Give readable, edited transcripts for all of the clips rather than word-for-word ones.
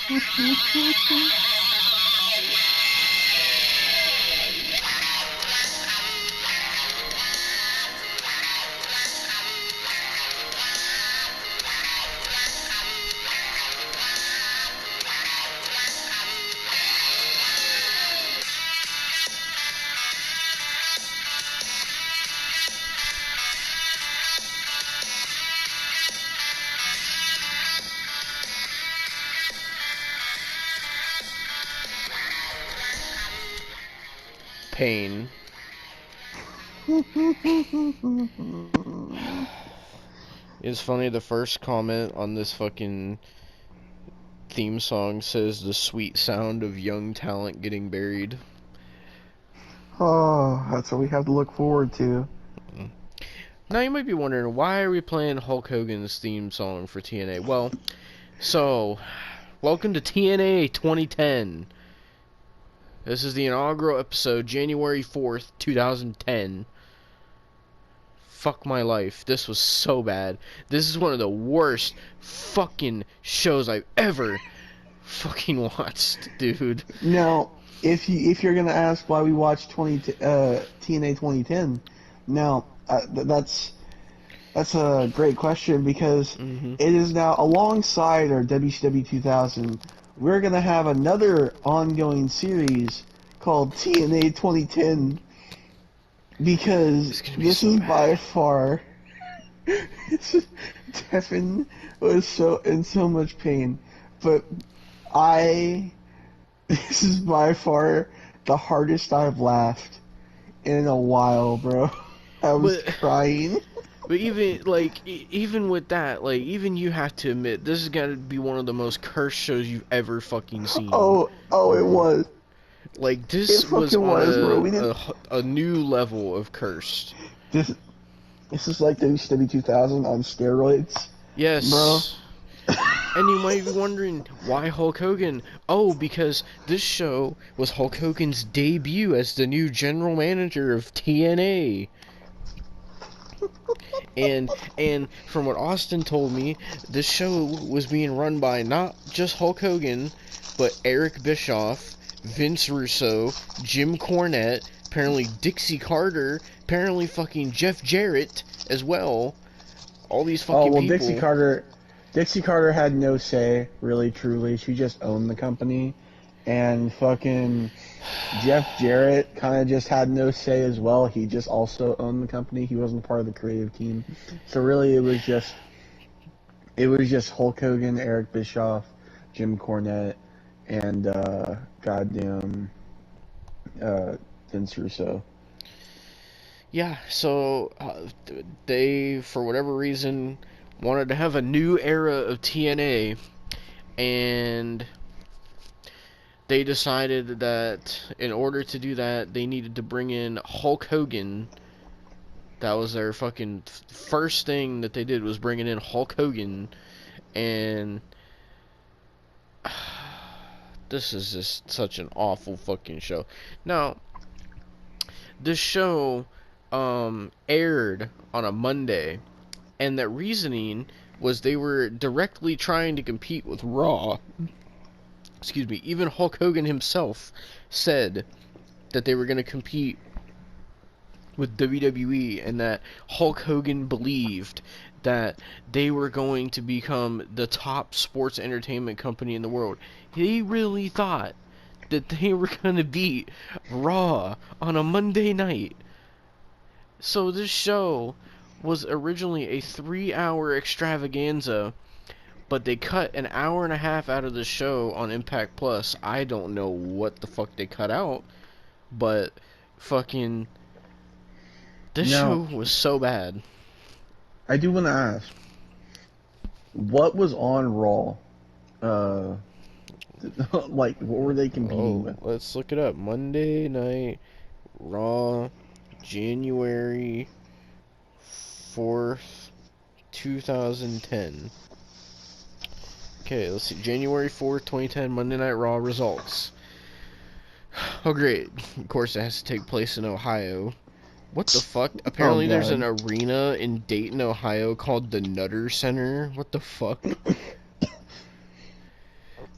Pain. It's funny, the first comment on this fucking theme song says the sweet sound of young talent getting buried. Oh, that's what we have to look forward to. Now you might be wondering, why are we playing Hulk Hogan's theme song for TNA? Well, so, welcome to TNA 2010. This is the inaugural episode, January 4th, 2010. Fuck my life. This was so bad. This is one of the worst fucking shows I've ever fucking watched, dude. Now, if you're gonna ask why we watched TNA 2010, now that's a great question because it is now alongside our WCW 2000. We're gonna have another ongoing series called TNA 2010 because this is by far. Devon was in so much pain, but this is by far the hardest I've laughed in a while, bro. I was crying. But even with that, even you have to admit, this has got to be one of the most cursed shows you've ever fucking seen. Oh, it was. This was a new level of cursed. This is like WCW 2000 on steroids. Yes. Bro. And you might be wondering, why Hulk Hogan? Oh, because this show was Hulk Hogan's debut as the new general manager of TNA. And from what Austin told me, this show was being run by not just Hulk Hogan, but Eric Bischoff, Vince Russo, Jim Cornette, apparently Dixie Carter, apparently fucking Jeff Jarrett as well. All these fucking people. Dixie Carter had no say, really, truly. She just owned the company. And fucking Jeff Jarrett kind of just had no say as well. He just also owned the company. He wasn't part of the creative team. So really, it was just Hulk Hogan, Eric Bischoff, Jim Cornette, and goddamn Vince Russo. Yeah, so they, for whatever reason, wanted to have a new era of TNA, and they decided that in order to do that, they needed to bring in Hulk Hogan. That was their fucking first thing that they did, was bringing in Hulk Hogan, and this is just such an awful fucking show. Now, this show aired on a Monday, and that reasoning was they were directly trying to compete with Raw. Excuse me, even Hulk Hogan himself said that they were going to compete with WWE, and that Hulk Hogan believed that they were going to become the top sports entertainment company in the world. He really thought that they were going to beat Raw on a Monday night. So this show was originally a 3-hour extravaganza, but they cut an hour and a half out of the show on Impact Plus. I don't know what the fuck they cut out, but fucking this show was so bad. I do want to ask, what was on Raw? What were they competing with? Let's look it up. Monday Night Raw, January 4th, 2010. Okay, let's see. January 4th, 2010, Monday Night Raw results. Oh, great. Of course, it has to take place in Ohio. What the fuck? Apparently there's an arena in Dayton, Ohio called the Nutter Center. What the fuck?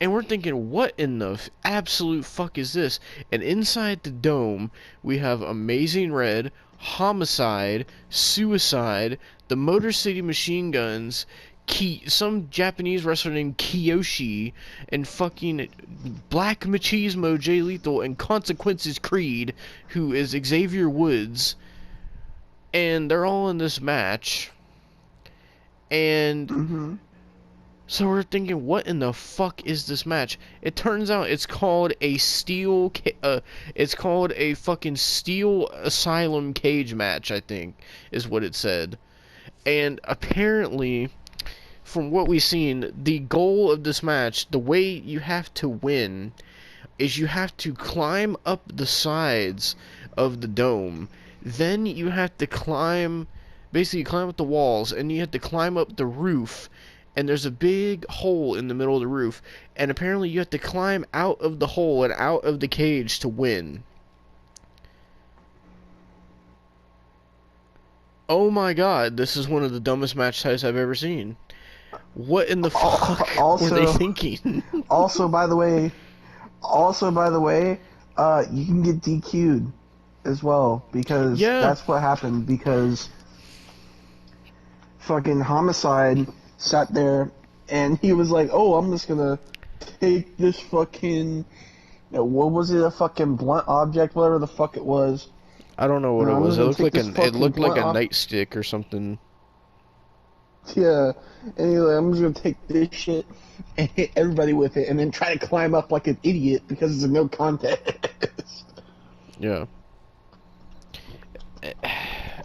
And we're thinking, what in the absolute fuck is this? And inside the dome, we have Amazing Red, Homicide, Suicide, the Motor City Machine Guns, some Japanese wrestler named Kiyoshi, and fucking Black Machismo Jay Lethal, and Consequences Creed, who is Xavier Woods. And they're all in this match. And so we're thinking, what in the fuck is this match? It turns out it's called a it's called a fucking Steel Asylum cage match, I think, is what it said. And apparently, from what we've seen, the goal of this match, the way you have to win, is you have to climb up the sides of the dome. Then you have to basically climb up the walls, and you have to climb up the roof. And there's a big hole in the middle of the roof, and apparently you have to climb out of the hole and out of the cage to win. Oh my god, this is one of the dumbest match types I've ever seen. What in the fuck were they thinking? Also, by the way, you can get DQ'd as well, because that's what happened, because fucking Homicide sat there, and he was like, "Oh, I'm just gonna take this fucking, what was it? A fucking blunt object, whatever the fuck it was." I don't know what it was. It looked like a nightstick or something. Yeah, and he's like, "I'm just gonna take this shit and hit everybody with it, and then try to climb up like an idiot because it's a no contest." Yeah.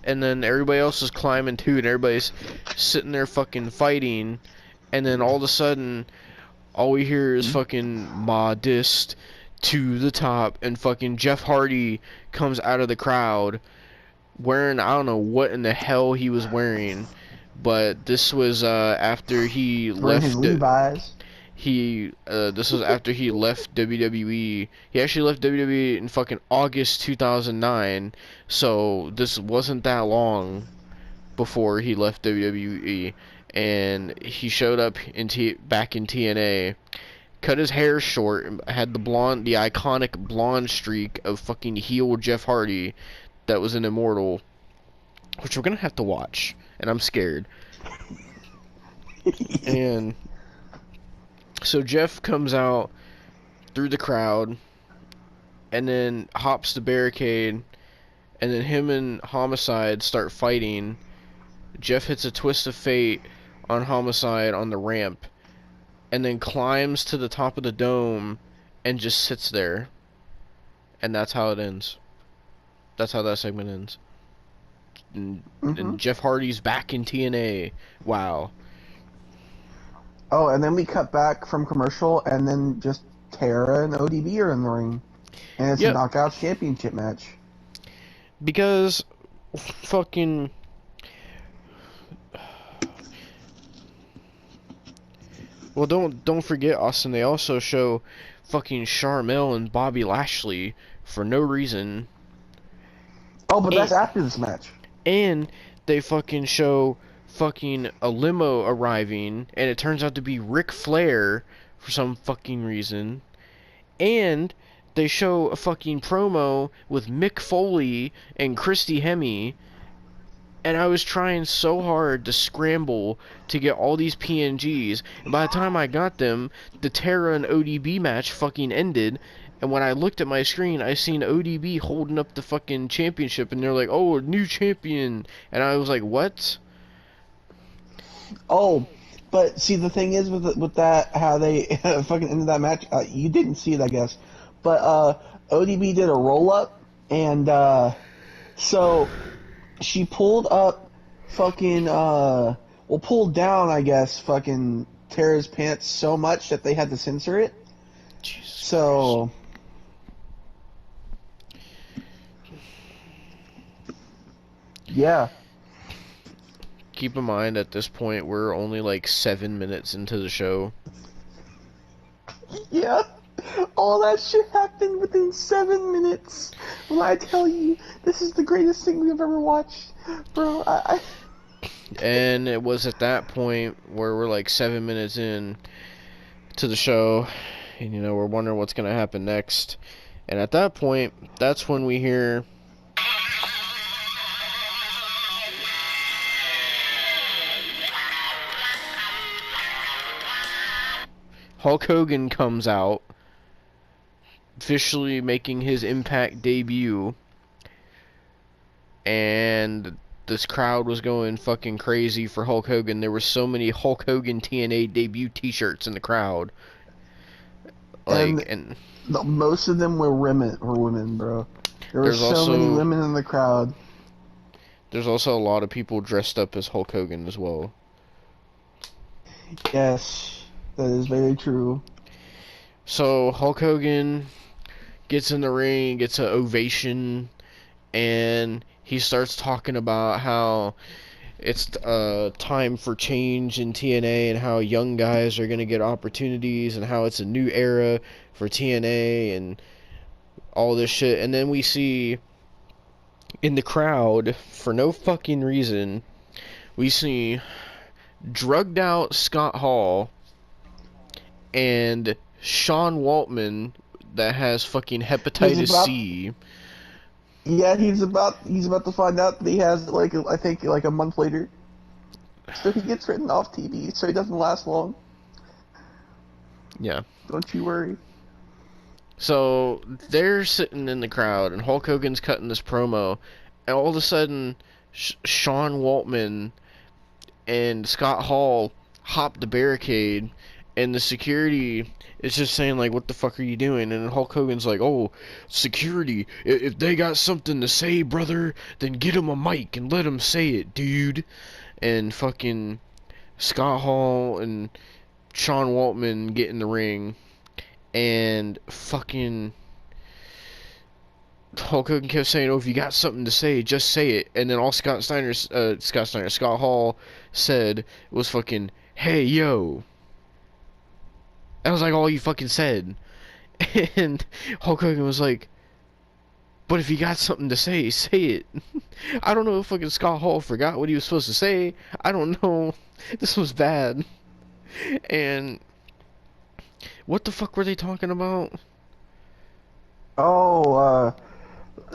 And then everybody else is climbing too, and everybody's sitting there fucking fighting, and then all of a sudden, all we hear is fucking modest to the top, and fucking Jeff Hardy comes out of the crowd wearing, I don't know what in the hell he was wearing, but this was after he left his Levi's. This was after he left WWE. He actually left WWE in fucking August 2009, so this wasn't that long before he left WWE, and he showed up back in TNA, cut his hair short, had the iconic blonde streak of fucking heel Jeff Hardy that was an Immortal, which we're gonna have to watch, and I'm scared. And so Jeff comes out through the crowd, and then hops the barricade, and then him and Homicide start fighting. Jeff hits a twist of fate on Homicide on the ramp, and then climbs to the top of the dome, and just sits there. And that's how it ends. That's how that segment ends. And Jeff Hardy's back in TNA. Wow. Oh, and then we cut back from commercial, and then just Tara and ODB are in the ring. And it's a Knockouts Championship match. Because fucking... Well, don't forget, Austin, they also show fucking Sharmell and Bobby Lashley for no reason. Oh, but that's after this match. And they fucking show fucking a limo arriving, and it turns out to be Ric Flair for some fucking reason. And they show a fucking promo with Mick Foley and Christy Hemme, and I was trying so hard to scramble to get all these PNGs, and by the time I got them, the Tara and ODB match fucking ended, and when I looked at my screen, I seen ODB holding up the fucking championship, and they're like, "Oh, new champion," and I was like, "What?" Oh, but see, the thing is with that, how they fucking ended that match, you didn't see it, I guess, but ODB did a roll-up, and so she pulled up fucking, pulled down, I guess, fucking Tara's pants so much that they had to censor it. Jesus so... Christ. Yeah. Keep in mind, at this point, we're only like 7 minutes into the show. Yeah. All that shit happened within 7 minutes. When I tell you, this is the greatest thing we've ever watched. Bro, And it was at that point where we're like 7 minutes in to the show, and we're wondering what's gonna happen next. And at that point, that's when we hear Hulk Hogan comes out, officially making his Impact debut, and this crowd was going fucking crazy for Hulk Hogan. There were so many Hulk Hogan TNA debut T-shirts in the crowd, and most of them were women, bro. There were so many women in the crowd. There's also a lot of people dressed up as Hulk Hogan as well. Yes, that is very true. So Hulk Hogan gets in the ring, gets an ovation, and he starts talking about how it's time for change in TNA and how young guys are going to get opportunities and how it's a new era for TNA and all this shit. And then we see in the crowd, for no fucking reason, we see drugged out Scott Hall and Sean Waltman that has fucking hepatitis C. Yeah, he's about to find out that he has I think a month later. So he gets written off TV, so he doesn't last long. Yeah. Don't you worry. So they're sitting in the crowd, and Hulk Hogan's cutting this promo, and all of a sudden, Sean Waltman and Scott Hall hop the barricade, and the security is just saying, like, what the fuck are you doing? And Hulk Hogan's like, oh, security, if they got something to say, brother, then get them a mic and let them say it, dude. And fucking Scott Hall and Sean Waltman get in the ring, and fucking Hulk Hogan kept saying, oh, if you got something to say, just say it. And then all Scott Hall said was fucking, hey, yo. That was like all you fucking said. And Hulk Hogan was like, but if you got something to say, say it. I don't know if fucking Scott Hall forgot what he was supposed to say. I don't know. This was bad. And what the fuck were they talking about? Oh,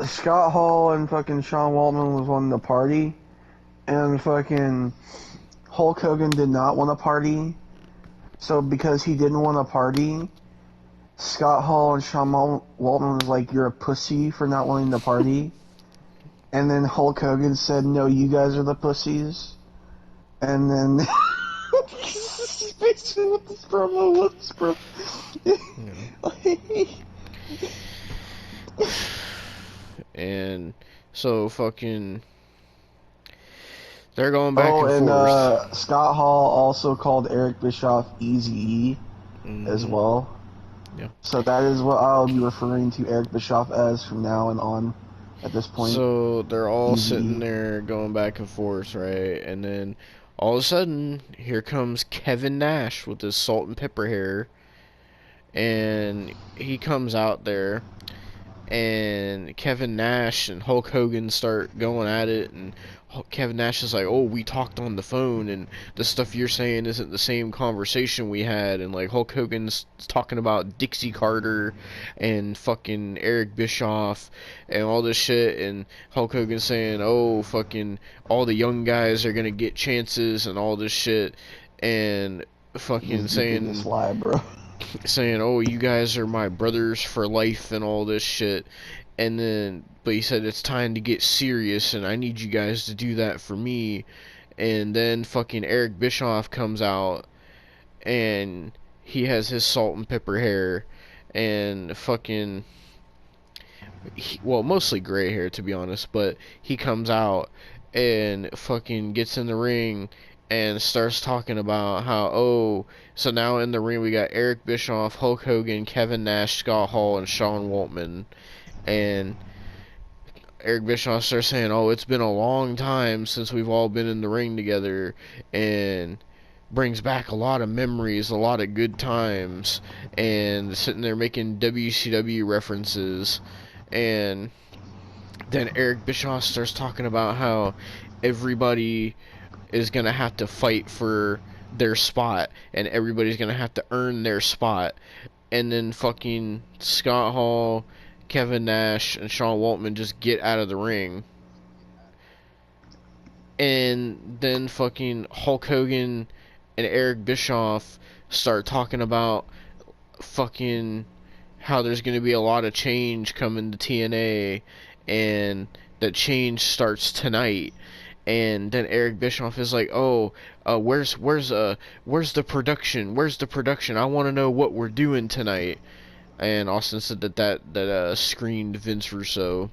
Scott Hall and fucking Sean Waltman was wanting to party, and fucking Hulk Hogan did not want to party. So because he didn't want to party, Scott Hall and Sean Waltman was like, you're a pussy for not wanting to party. And then Hulk Hogan said, no, you guys are the pussies. And then basically what this promo was, bro. And so fucking they're going back and forth. Scott Hall also called Eric Bischoff Eazy-E as well. Yeah. So that is what I'll be referring to Eric Bischoff as from now and on at this point. So they're all sitting there going back and forth, right? And then all of a sudden, here comes Kevin Nash with his salt and pepper hair. And he comes out there, and Kevin Nash and Hulk Hogan start going at it, and Kevin Nash is like, oh, we talked on the phone, and the stuff you're saying isn't the same conversation we had, and like Hulk Hogan's talking about Dixie Carter and fucking Eric Bischoff and all this shit, and Hulk Hogan's saying, oh, fucking all the young guys are gonna get chances and all this shit, and fucking saying this lie, bro. Saying, oh, you guys are my brothers for life and all this shit. And then, but he said it's time to get serious and I need you guys to do that for me. And then fucking Eric Bischoff comes out and he has his salt and pepper hair and fucking, well, mostly gray hair to be honest, but he comes out and fucking gets in the ring and starts talking about how, oh, so now in the ring we got Eric Bischoff, Hulk Hogan, Kevin Nash, Scott Hall, and Sean Waltman. And Eric Bischoff starts saying, oh, it's been a long time since we've all been in the ring together, and brings back a lot of memories, a lot of good times, and sitting there making WCW references. And then Eric Bischoff starts talking about how everybody is gonna have to fight for their spot, and everybody's gonna have to earn their spot. And then fucking Scott Hall, Kevin Nash, and Sean Waltman just get out of the ring. And then fucking Hulk Hogan and Eric Bischoff start talking about fucking how there's going to be a lot of change coming to TNA, and that change starts tonight. And then Eric Bischoff is like, "Oh, where's the production? Where's the production? I want to know what we're doing tonight." And Austin said that screened Vince Russo.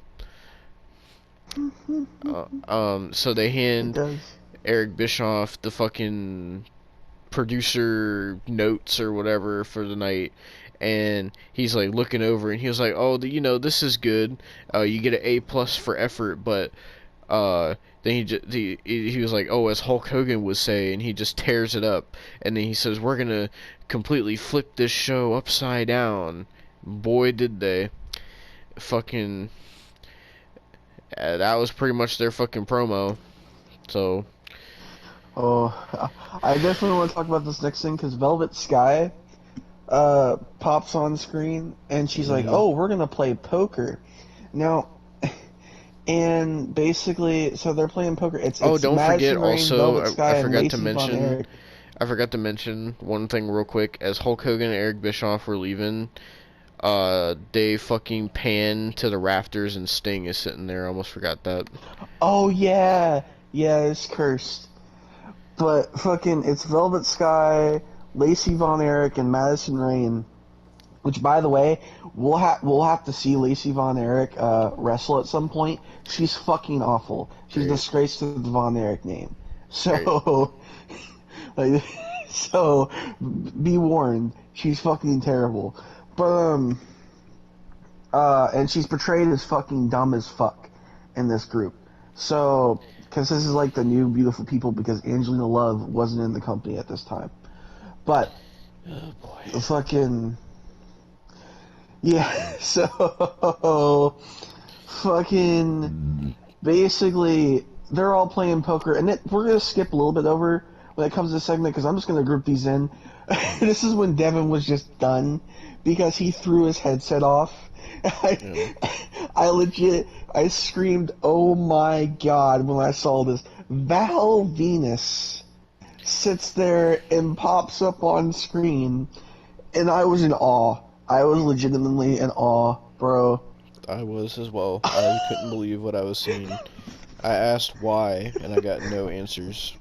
So they hand Eric Bischoff the fucking producer notes or whatever for the night, and he's like looking over, and he was like, "Oh, this is good. You get an A+ for effort." But then he was like, "Oh, as Hulk Hogan would say," and he just tears it up, and then he says, "We're gonna completely flip this show upside down." Boy, did they! Fucking, that was pretty much their fucking promo. So. Oh, I definitely want to talk about this next thing because Velvet Sky pops on screen and she's like, "Oh, we're gonna play poker now." And basically, so they're playing poker. It's don't Madison forget Rayne, also, Velvet Sky, I forgot to and Lacey Von Erich. I forgot to mention one thing real quick. As Hulk Hogan and Eric Bischoff were leaving, they fucking pan to the rafters and Sting is sitting there. I almost forgot that. Oh yeah, it's cursed. But fucking, it's Velvet Sky, Lacey Von Erich, and Madison Rayne. Which, by the way, we'll have to see Lacey Von Erich wrestle at some point. She's fucking awful. She's a disgrace to the Von Erich name. So, like, so be warned. She's fucking terrible. But and she's portrayed as fucking dumb as fuck in this group. So, because this is like the new beautiful people, because Angelina Love wasn't in the company at this time. But, oh boy, fucking. Yeah, so fucking basically they're all playing poker, and we're gonna skip a little bit over when it comes to this segment because I'm just gonna group these in. This is when Devon was just done because he threw his headset off. I screamed, "Oh my god!" when I saw this. Val Venus sits there and pops up on screen, and I was in awe. I was legitimately in awe, bro. I was as well. I couldn't believe what I was seeing. I asked why, and I got no answers.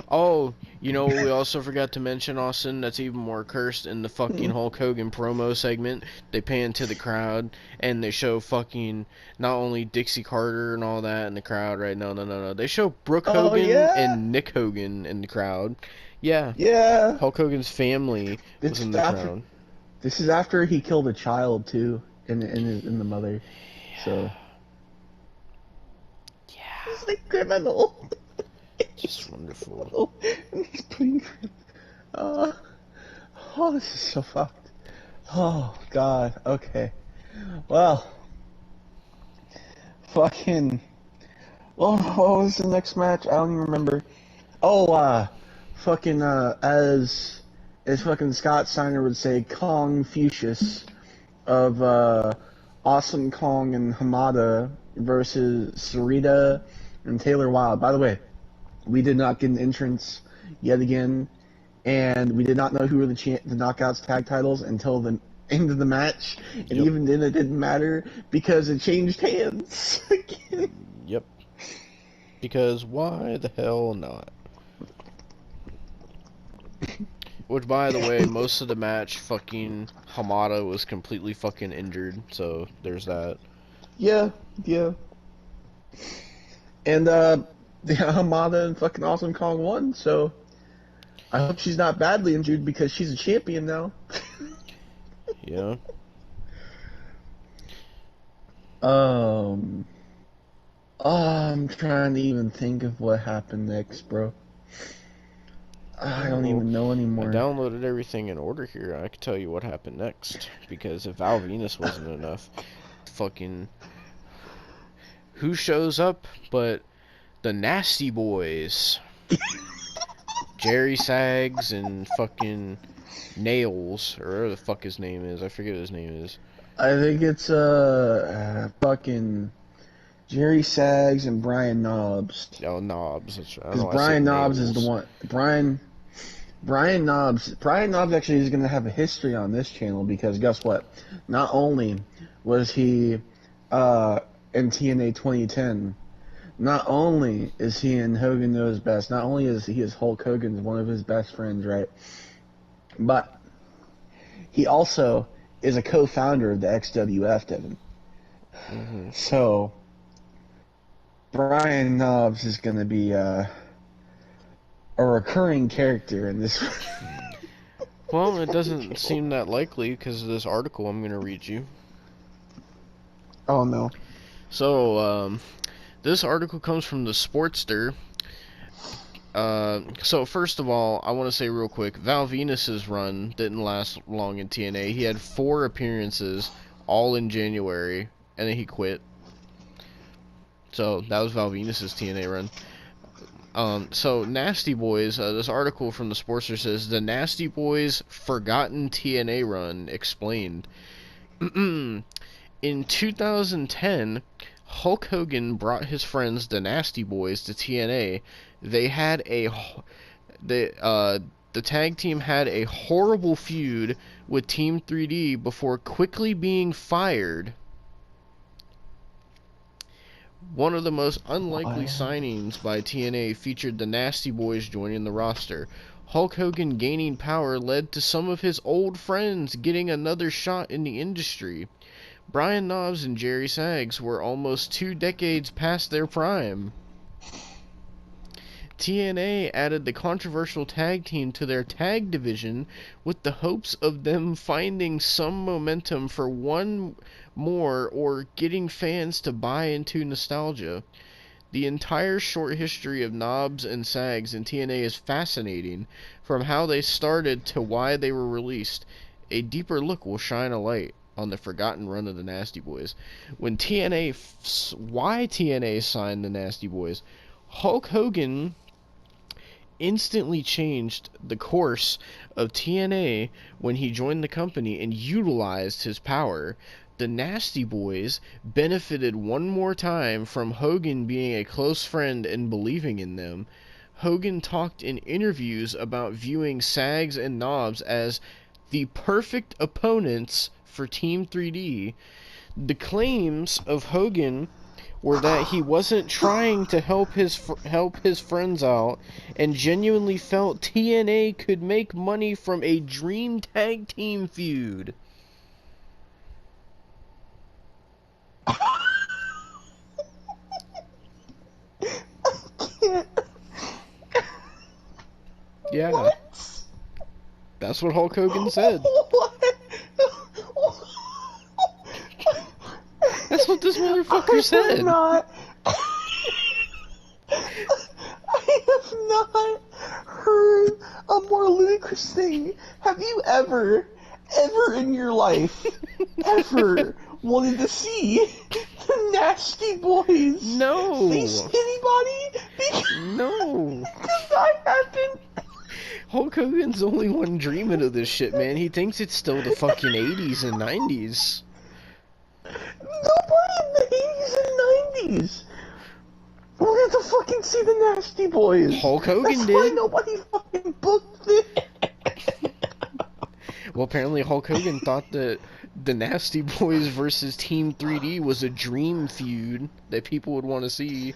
Oh, we also forgot to mention, Austin, that's even more cursed. In the fucking Hulk Hogan promo segment, they pan to the crowd, and they show fucking, not only Dixie Carter and all that in the crowd, right? No. They show Brooke Hogan and Nick Hogan in the crowd. Yeah. Hulk Hogan's family was in the crowd. This is after he killed a child too, in the mother. So. Yeah. He's like criminal. Just wonderful. He's putting. Oh, this is so fucked. Oh god. Okay. Well. Fucking. Well, what was the next match? I don't even remember. Oh, fucking, as fucking Scott Steiner would say, Confucius of, Awesome Kong and Hamada versus Sarita and Taylor Wilde. By the way, we did not get an entrance yet again, and we did not know who were the Knockouts tag titles until the end of the match, and even then it didn't matter because it changed hands again. Yep. Because why the hell not? Which, by the way, most of the match, fucking Hamada was completely fucking injured, so there's that. Yeah. And, Hamada and fucking Awesome Kong won, so I hope she's not badly injured because she's a champion now. Yeah. I'm trying to even think of what happened next, bro. I don't even know anymore. I downloaded everything in order here. I can tell you what happened next. Because if Val Venus wasn't enough, fucking... Who shows up but the Nasty Boys? Jerry Sags and fucking Nails, or whatever the fuck his name is. I forget what his name is. I think it's fucking Jerry Sags and Brian Knobs. Oh, Knobs. I don't Because know why I said Brian Knobs is the Nails. one. Brian Knobs. Brian Knobs actually is going to have a history on this channel because guess what? Not only was he in TNA 2010, not only is he in Hogan Knows Best, not only is he Hulk Hogan's one of his best friends, right? But he also is a co-founder of the XWF, Devon. Mm-hmm. So Brian Knobs is going to be a recurring character in this. Well, it doesn't seem that likely because of this article I'm going to read you. Oh no. So, this article comes from the Sportster. So first of all, I want to say real quick, Val Venus's run didn't last long in TNA. He had 4 appearances, all in January, and then he quit. So that was Val Venus's TNA run. So Nasty Boys, this article from the Sportster says, the Nasty Boys' forgotten TNA run explained. In 2010, Hulk Hogan brought his friends, the Nasty Boys, to TNA. The tag team had a horrible feud with Team 3D before quickly being fired. One of the most unlikely signings by TNA featured the Nasty Boys joining the roster. Hulk Hogan gaining power led to some of his old friends getting another shot in the industry. Brian Knobs and Jerry Sags were almost 2 decades past their prime. TNA added the controversial tag team to their tag division with the hopes of them finding some momentum for one more or getting fans to buy into nostalgia. The entire short history of Knobs and Sags in TNA is fascinating, from how they started to why they were released. A deeper look will shine a light on the forgotten run of the Nasty Boys. Why TNA signed the Nasty Boys? Hulk Hogan instantly changed the course of TNA when he joined the company and utilized his power. The Nasty Boys benefited one more time from Hogan being a close friend and believing in them. Hogan talked in interviews about viewing Sags and Knobs as the perfect opponents for Team 3D. The claims of Hogan were that he wasn't trying to help his friends out and genuinely felt TNA could make money from a dream tag team feud. Yeah. What? That's what Hulk Hogan said. What? That's what this motherfucker said. I have not heard a more ludicrous thing. Have you ever in your life, ever wanted to see the Nasty Boys No. face anybody? No. Because I haven't. Hulk Hogan's the only one dreaming of this shit, man. He thinks it's still the fucking 80s and 90s. Nobody in the 80s and 90s wanted to fucking see the Nasty Boys. Hulk Hogan That's did. why nobody fucking booked it. Well, apparently Hulk Hogan thought that the Nasty Boys versus Team 3D was a dream feud that people would want to see.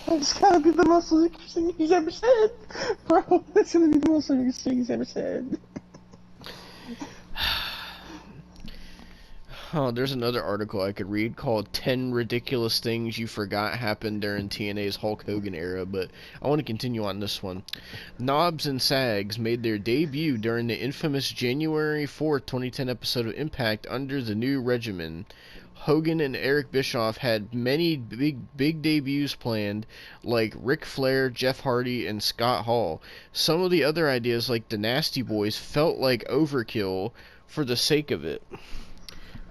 That's gotta be the most ludicrous thing he's ever said. Bro, that's gonna be the most ludicrous thing he's ever said. Oh, there's another article I could read called 10 Ridiculous Things You Forgot Happened During TNA's Hulk Hogan Era, but I want to continue on this one. Knobs and Sags made their debut during the infamous January 4th, 2010 episode of Impact under the new regimen. Hogan and Eric Bischoff had many big debuts planned, like Ric Flair, Jeff Hardy, and Scott Hall. Some of the other ideas, like the Nasty Boys, felt like overkill for the sake of it.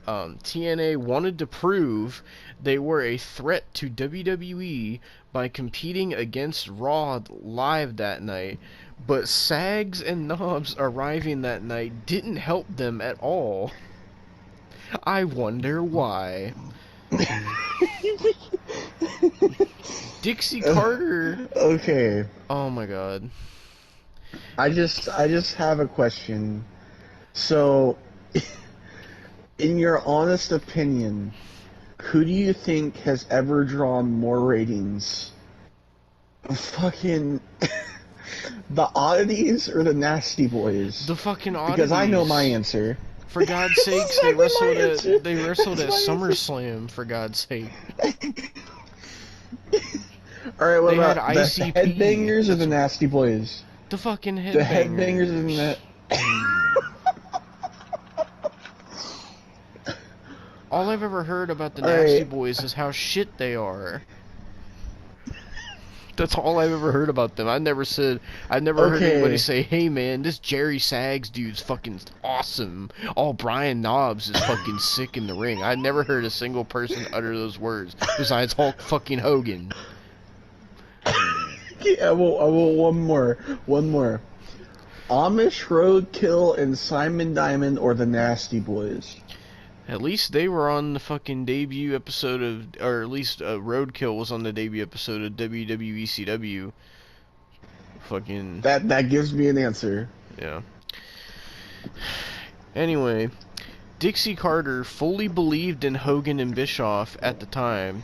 TNA wanted to prove they were a threat to WWE by competing against Raw live that night, but Sags and Knobs arriving that night didn't help them at all. I wonder why. Dixie Carter. Okay. Oh my god. I just have a question. So, in your honest opinion, who do you think has ever drawn more ratings? Fucking the Oddities or the Nasty Boys? The fucking Oddities. Because I know my answer. For God's sakes, they wrestled at SummerSlam, for God's sake. Alright, what They had about the ICP. Headbangers or the Nasty Boys? The fucking Headbangers. The Headbangers and the... All I've ever heard about the Nasty Boys is how shit they are. That's all I've ever heard about them. I've never heard anybody say, "Hey man, this Jerry Sags dude's fucking awesome. Oh, Brian Knobs is fucking sick in the ring." I've never heard a single person utter those words besides Hulk fucking Hogan. Yeah, I will one more. Amish Roadkill and Simon Diamond or the Nasty Boys? At least they were on the fucking debut episode of, or at least Roadkill was on the debut episode of WWECW. Fucking... That gives me an answer. Yeah. Anyway, Dixie Carter fully believed in Hogan and Bischoff at the time,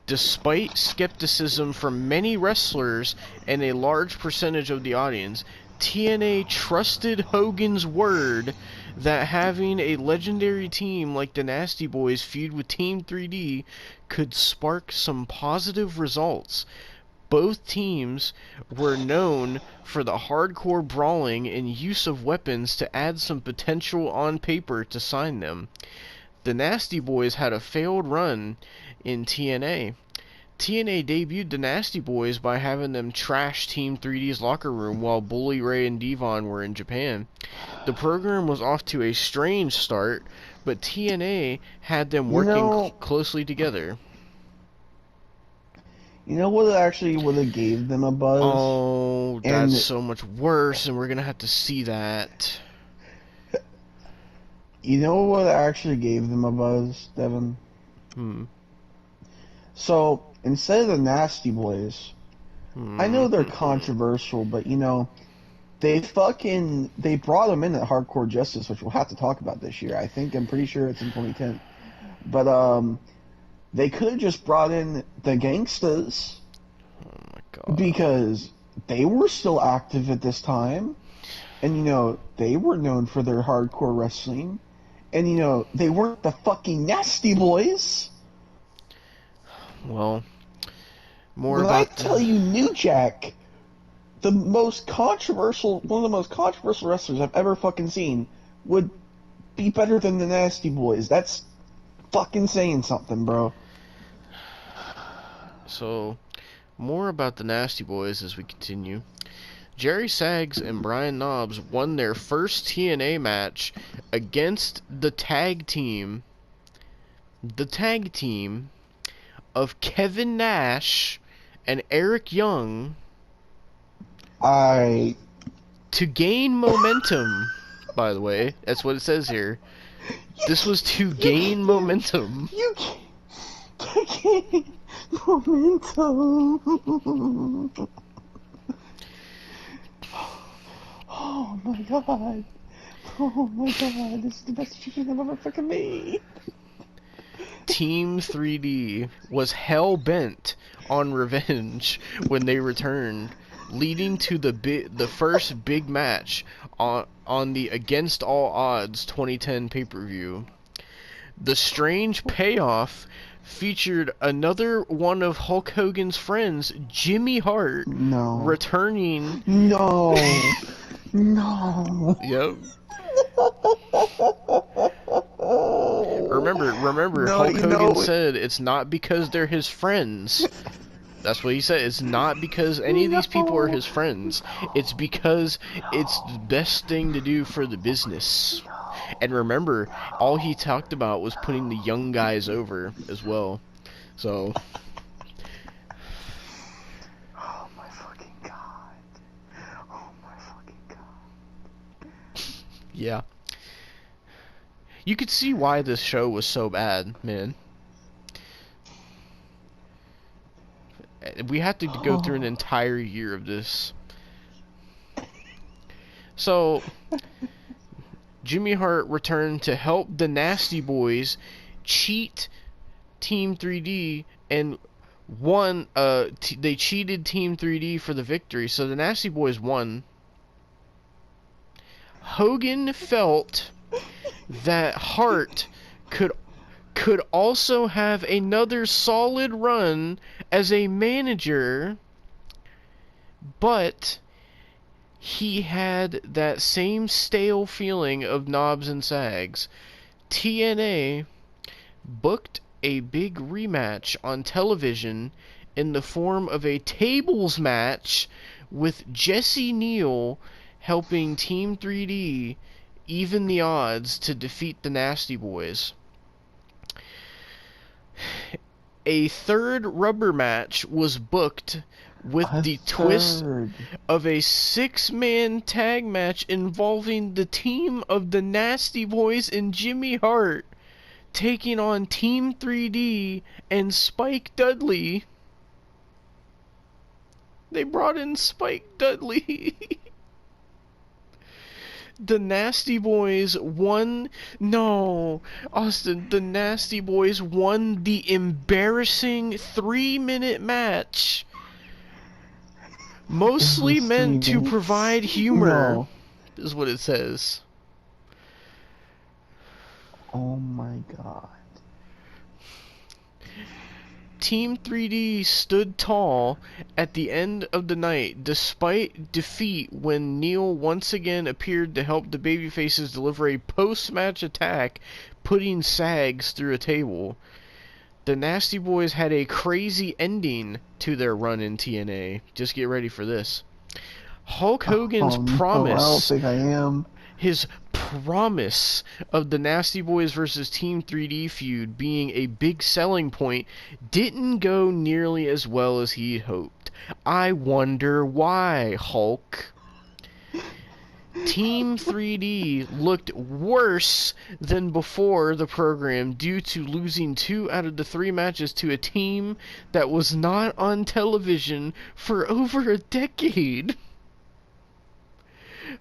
despite skepticism from many wrestlers and a large percentage of the audience. TNA trusted Hogan's word that having a legendary team like the Nasty Boys feud with Team 3D could spark some positive results. Both teams were known for the hardcore brawling and use of weapons to add some potential on paper to sign them. The Nasty Boys had a failed run in TNA. TNA debuted the Nasty Boys by having them trash Team 3D's locker room while Bully Ray and Devon were in Japan. The program was off to a strange start, but TNA had them working closely together. You know what actually would have gave them a buzz? Oh, that's so much worse, and we're going to have to see that. You know what actually gave them a buzz, Devon? So, instead of the Nasty Boys, I know they're controversial, but you know, they brought them in at Hardcore Justice, which we'll have to talk about this year. I'm pretty sure it's in 2010. But they could have just brought in the Gangstas. Oh my god. Because they were still active at this time. And you know, they were known for their hardcore wrestling. And you know, they weren't the fucking Nasty Boys. Well, when I tell you New Jack, one of the most controversial wrestlers I've ever fucking seen, would be better than the Nasty Boys. That's fucking saying something, bro. So, more about the Nasty Boys as we continue. Jerry Sags and Brian Knobs won their first TNA match against the tag team of Kevin Nash and Eric Young to gain momentum. By the way, that's what it says here. This was to gain momentum. You gain momentum. Oh my god. Oh my god, this is the best chicken I've ever fucking made. Team 3D was hell-bent on revenge when they returned, leading to the first big match on the Against All Odds 2010 pay-per-view. The strange payoff featured another one of Hulk Hogan's friends, Jimmy Hart, returning. No. Yep. Remember, Hulk Hogan said it's not because they're his friends. That's what he said. It's not because any of these people are his friends. It's because it's the best thing to do for the business. And remember, all he talked about was putting the young guys over as well. So, Oh my fucking god. Oh my fucking god. yeah. You could see why this show was so bad, man. We have to go through an entire year of this. So, Jimmy Hart returned to help the Nasty Boys cheat Team 3D and won. They cheated Team 3D for the victory, so the Nasty Boys won. Hogan felt that Hart could also have another solid run as a manager, but he had that same stale feeling of Knobs and Sags. TNA booked a big rematch on television in the form of a tables match with Jesse Neal helping Team 3D even the odds to defeat the Nasty Boys. A third rubber match was booked with the twist of a 6-man tag match involving the team of the Nasty Boys and Jimmy Hart taking on Team 3D and Spike Dudley. They brought in Spike Dudley. The Nasty Boys won. No, Austin, the Nasty Boys won the embarrassing 3-minute match. Mostly meant to provide humor, is what it says. Oh my god. Team 3D stood tall at the end of the night despite defeat when Neal once again appeared to help the babyfaces deliver a post-match attack, putting Sags through a table. The Nasty Boys had a crazy ending to their run in TNA. Just get ready for this. Hulk Hogan's promise. No, I don't think I am. His promise of the Nasty Boys versus Team 3D feud being a big selling point didn't go nearly as well as he hoped. I wonder why, Hulk. Team 3D looked worse than before the program due to losing 2 out of the 3 matches to a team that was not on television for over a decade.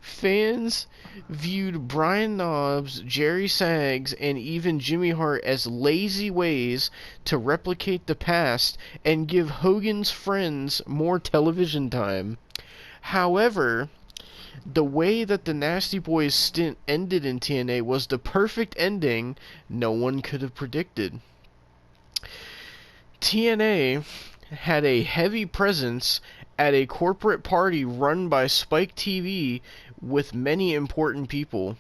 Fans viewed Brian Knobbs, Jerry Sags, and even Jimmy Hart as lazy ways to replicate the past and give Hogan's friends more television time. However, the way that the Nasty Boys stint ended in TNA was the perfect ending no one could have predicted. TNA had a heavy presence at a corporate party run by Spike TV with many important people.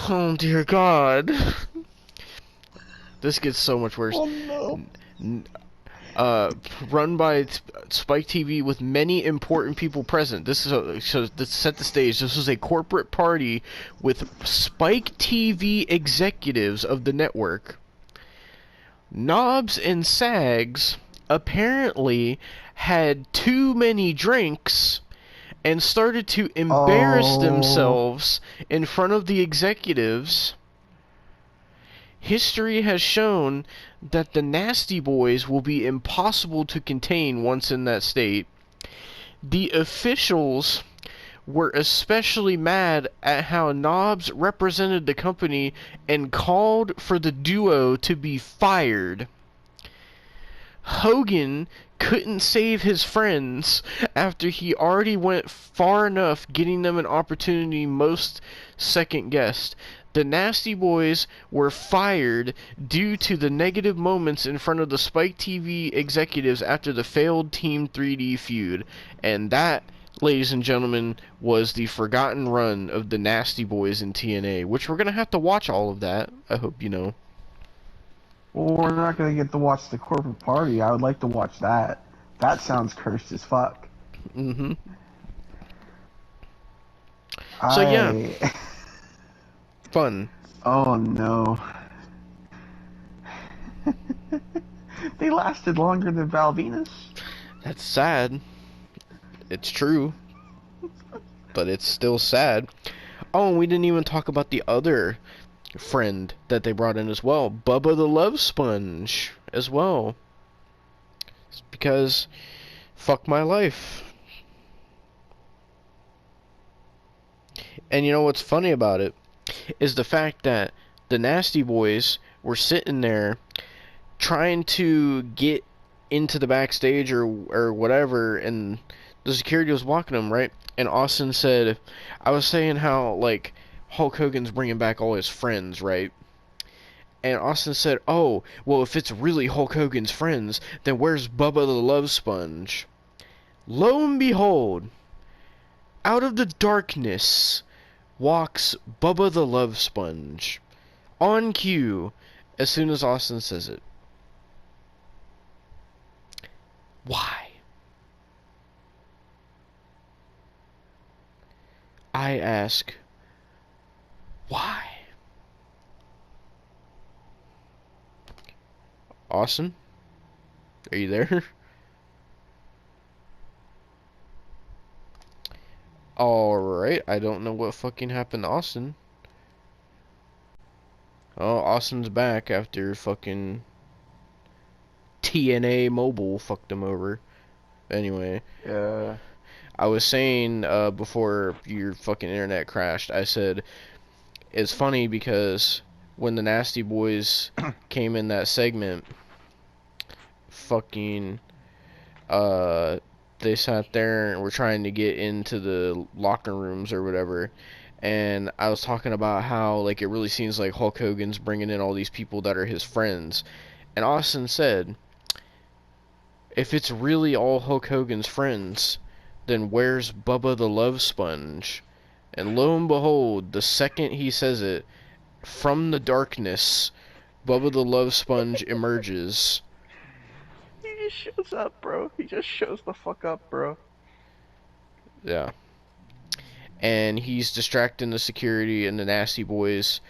Oh dear God. This gets so much worse. Oh no. Run by Spike TV with many important people present. This is so to set the stage. This was a corporate party with Spike TV executives of the network. Knobbs and Sags apparently had too many drinks and started to embarrass themselves in front of the executives. History has shown that the Nasty Boys will be impossible to contain once in that state. The officials were especially mad at how Knobbs represented the company and called for the duo to be fired. Hogan couldn't save his friends after he already went far enough getting them an opportunity most second-guessed. The Nasty Boys were fired due to the negative moments in front of the Spike TV executives after the failed Team 3D feud. And that, ladies and gentlemen, was the forgotten run of the Nasty Boys in TNA, which we're going to have to watch all of that, I hope you know. Well, we're not going to get to watch the corporate party. I would like to watch that. That sounds cursed as fuck. Mm-hmm. So, yeah. fun. Oh no. They lasted longer than Val Venus. That's sad. It's true, but it's still sad. Oh, and we didn't even talk about the other friend that they brought in as well, Bubba the Love Sponge, as well. It's because fuck my life. And you know what's funny about it is the fact that the Nasty Boys were sitting there trying to get into the backstage or whatever, and the security was blocking them, right? And Austin said, I was saying how, like, Hulk Hogan's bringing back all his friends, right? And Austin said, oh, well, if it's really Hulk Hogan's friends, then where's Bubba the Love Sponge? Lo and behold, out of the darkness walks Bubba the Love Sponge. On cue, as soon as Austin says it. Why? I ask, why? Austin? Are you there? Alright, I don't know what fucking happened to Austin. Oh, Austin's back after fucking TNA Mobile fucked him over. Anyway, Yeah. I was saying before your fucking internet crashed, I said it's funny because when the Nasty Boys came in that segment, fucking they sat there and were trying to get into the locker rooms or whatever, and I was talking about how, like, it really seems like Hulk Hogan's bringing in all these people that are his friends, and Austin said, if it's really all Hulk Hogan's friends, then where's Bubba the Love Sponge? And lo and behold, the second he says it, from the darkness, Bubba the Love Sponge emerges. He just shows up, bro. He just shows the fuck up, bro. Yeah. And he's distracting the security, and the Nasty Boys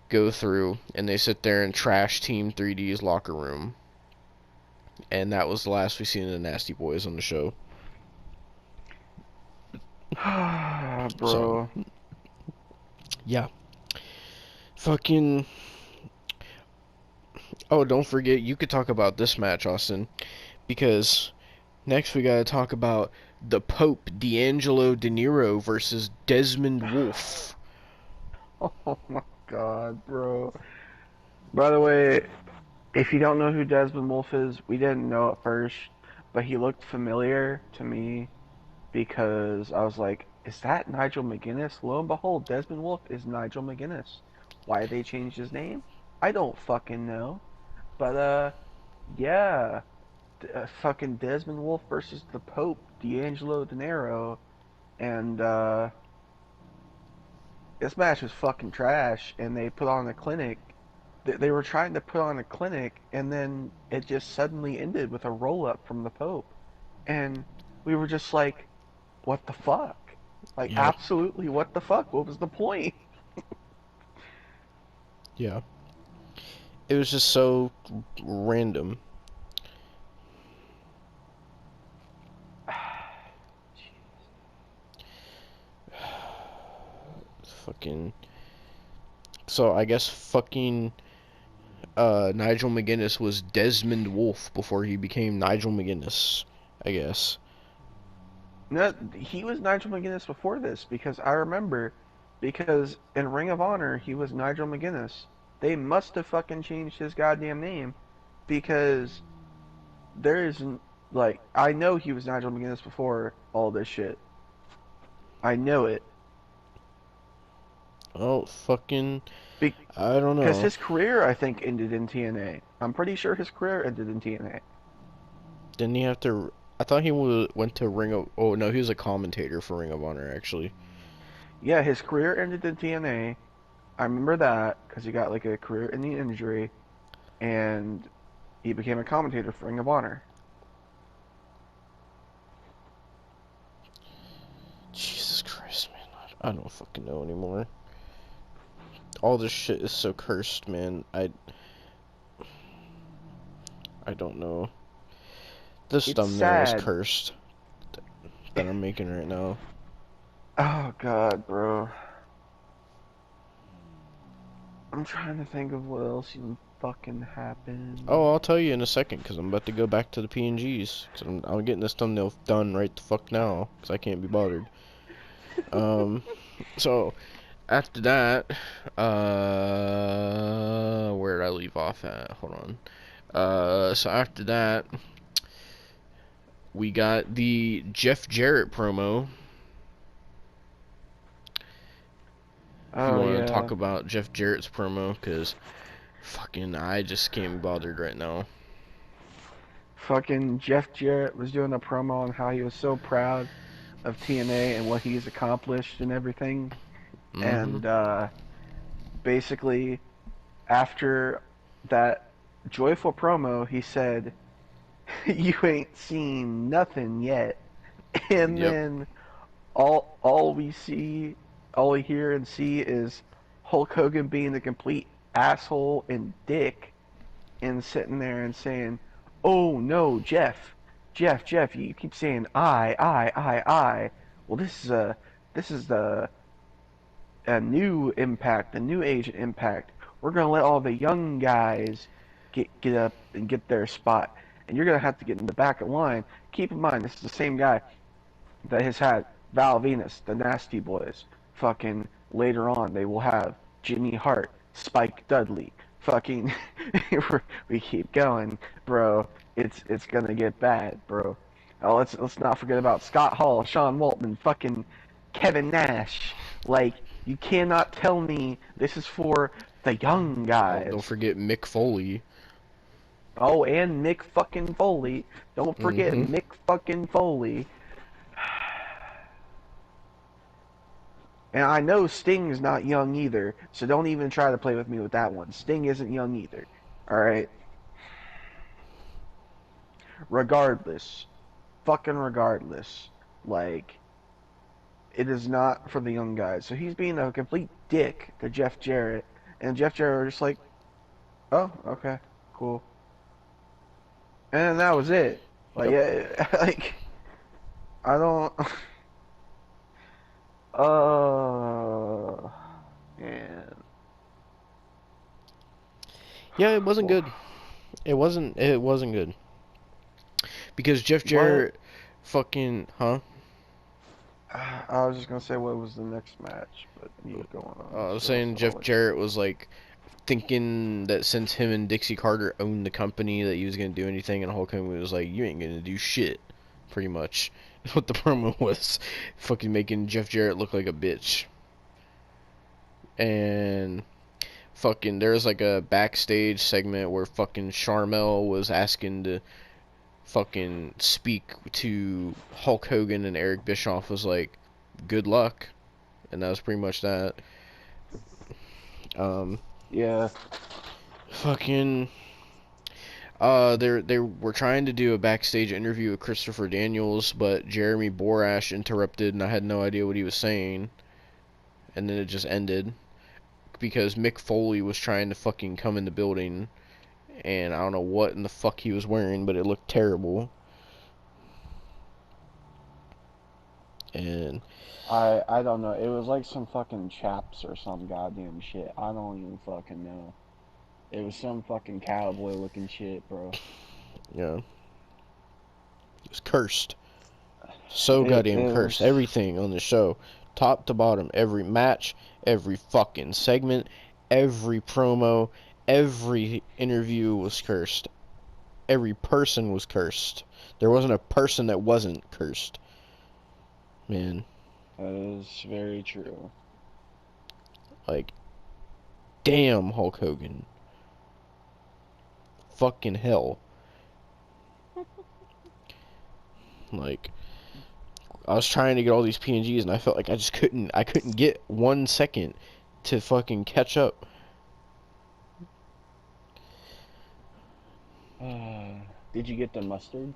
go through, and they sit there and trash Team 3D's locker room. And that was the last we seen of the Nasty Boys on the show. So, Bro. yeah. Fucking... Oh, don't forget, you could talk about this match, Austin. Because next we gotta talk about the Pope, D'Angelo De Niro versus Desmond Wolfe. Oh my god, bro. By the way, if you don't know who Desmond Wolfe is, we didn't know at first, but he looked familiar to me because I was like, is that Nigel McGuinness? Lo and behold, Desmond Wolfe is Nigel McGuinness. Why they changed his name? I don't fucking know. But yeah, fucking Desmond Wolfe versus the Pope, D'Angelo De Niro, and this match was fucking trash. And they put on a clinic. They were trying to put on a clinic, and then it just suddenly ended with a roll up from the Pope, and we were just like, what the fuck? Like, Yeah, absolutely, what the fuck? What was the point? yeah. It was just so random. Fucking. So I guess fucking Nigel McGuinness was Desmond Wolfe before he became Nigel McGuinness, I guess. No, he was Nigel McGuinness before this because I remember, because in Ring of Honor he was Nigel McGuinness. They must have fucking changed his goddamn name because there isn't, like, I know he was Nigel McGuinness before all this shit. I know it Oh, fucking. I don't because know. his career I think ended in TNA. I'm pretty sure his career ended in TNA. Didn't he have to? I thought he went to Ring of. Oh no, he was a commentator for Ring of Honor actually. Yeah, his career ended in TNA. I remember that because he got like a career-ending injury, and he became a commentator for Ring of Honor. Jesus Christ, man, I don't fucking know anymore. All this shit is so cursed, man. I don't know. This It's thumbnail is sad. cursed that I'm making right now. Oh God, bro. I'm trying to think of what else even fucking happened. Oh, I'll tell you in a second, because I'm about to go back to the PNGs. Because I'm getting this thumbnail done right the fuck now, because I can't be bothered. So, after that, where did I leave off at? Hold on. So after that, we got the Jeff Jarrett promo. If you Oh want to talk yeah. about Jeff Jarrett's promo, because fucking I just can't be bothered right now. Fucking Jeff Jarrett was doing a promo on how he was so proud of TNA and what he's accomplished and everything. Mm-hmm. And basically, after that joyful promo, he said, "You ain't seen nothing yet." And Yep. then all we see, all we hear and see is Hulk Hogan being a complete asshole and dick, and sitting there and saying, "Oh no, Jeff, you keep saying I. Well, this is a new Impact, a new Age Impact. We're gonna let all the young guys get up and get their spot, and you're gonna have to get in the back of line. Keep in mind, this is the same guy that has had Val Venus, the Nasty Boys. Fucking later on, they will have Jimmy Hart, Spike Dudley. Fucking, we keep going, bro. It's gonna get bad, bro. Oh, let's not forget about Scott Hall, Sean Waltman, fucking Kevin Nash. Like, you cannot tell me this is for the young Oh, don't guys. forget Mick Foley. Oh, and Mick fucking Foley. Don't forget Mm-hmm. Mick fucking Foley. And I know Sting's not young either, so don't even try to play with me with that one. Sting isn't young either. Alright? Regardless. Fucking regardless. Like, it is not for the young guys. So he's being a complete dick to Jeff Jarrett. And Jeff Jarrett was just like, oh, okay, cool. And that was it. Like, Yep. yeah, like, I don't. Uh. Man. Yeah, it wasn't good. It wasn't. It wasn't good because Jeff What? Jarrett, fucking, huh? I was just gonna say what was the next match, but you were going on, I was so saying I'll Jeff let you. Jarrett was like thinking that since him and Dixie Carter owned the company that he was gonna do anything, and Hulk Hogan was like, "You ain't gonna do shit." Pretty much, what the promo was, fucking making Jeff Jarrett look like a bitch. And fucking, there was like a backstage segment where fucking Charmel was asking to fucking speak to Hulk Hogan, and Eric Bischoff was like, "Good luck," and that was pretty much that. Um, Yeah. fucking they were trying to do a backstage interview with Christopher Daniels, but Jeremy Borash interrupted, and I had no idea what he was saying, and then it just ended because Mick Foley was trying to fucking come in the building, and I don't know what in the fuck he was wearing, but it looked terrible. And I don't know. It was like some fucking chaps or some goddamn shit. I don't even fucking know. It was some fucking cowboy looking shit, bro. yeah, it was cursed. So It goddamn cursed. was. Everything on the show, top to bottom, every match, every fucking segment, every promo, every interview was cursed. Every person was cursed. There wasn't a person that wasn't cursed. Man, That is very true. like, damn, Hulk Hogan. Fucking hell. Like, I was trying to get all these PNGs, and I felt like I couldn't get 1 second to fucking catch up. Did you get the mustard?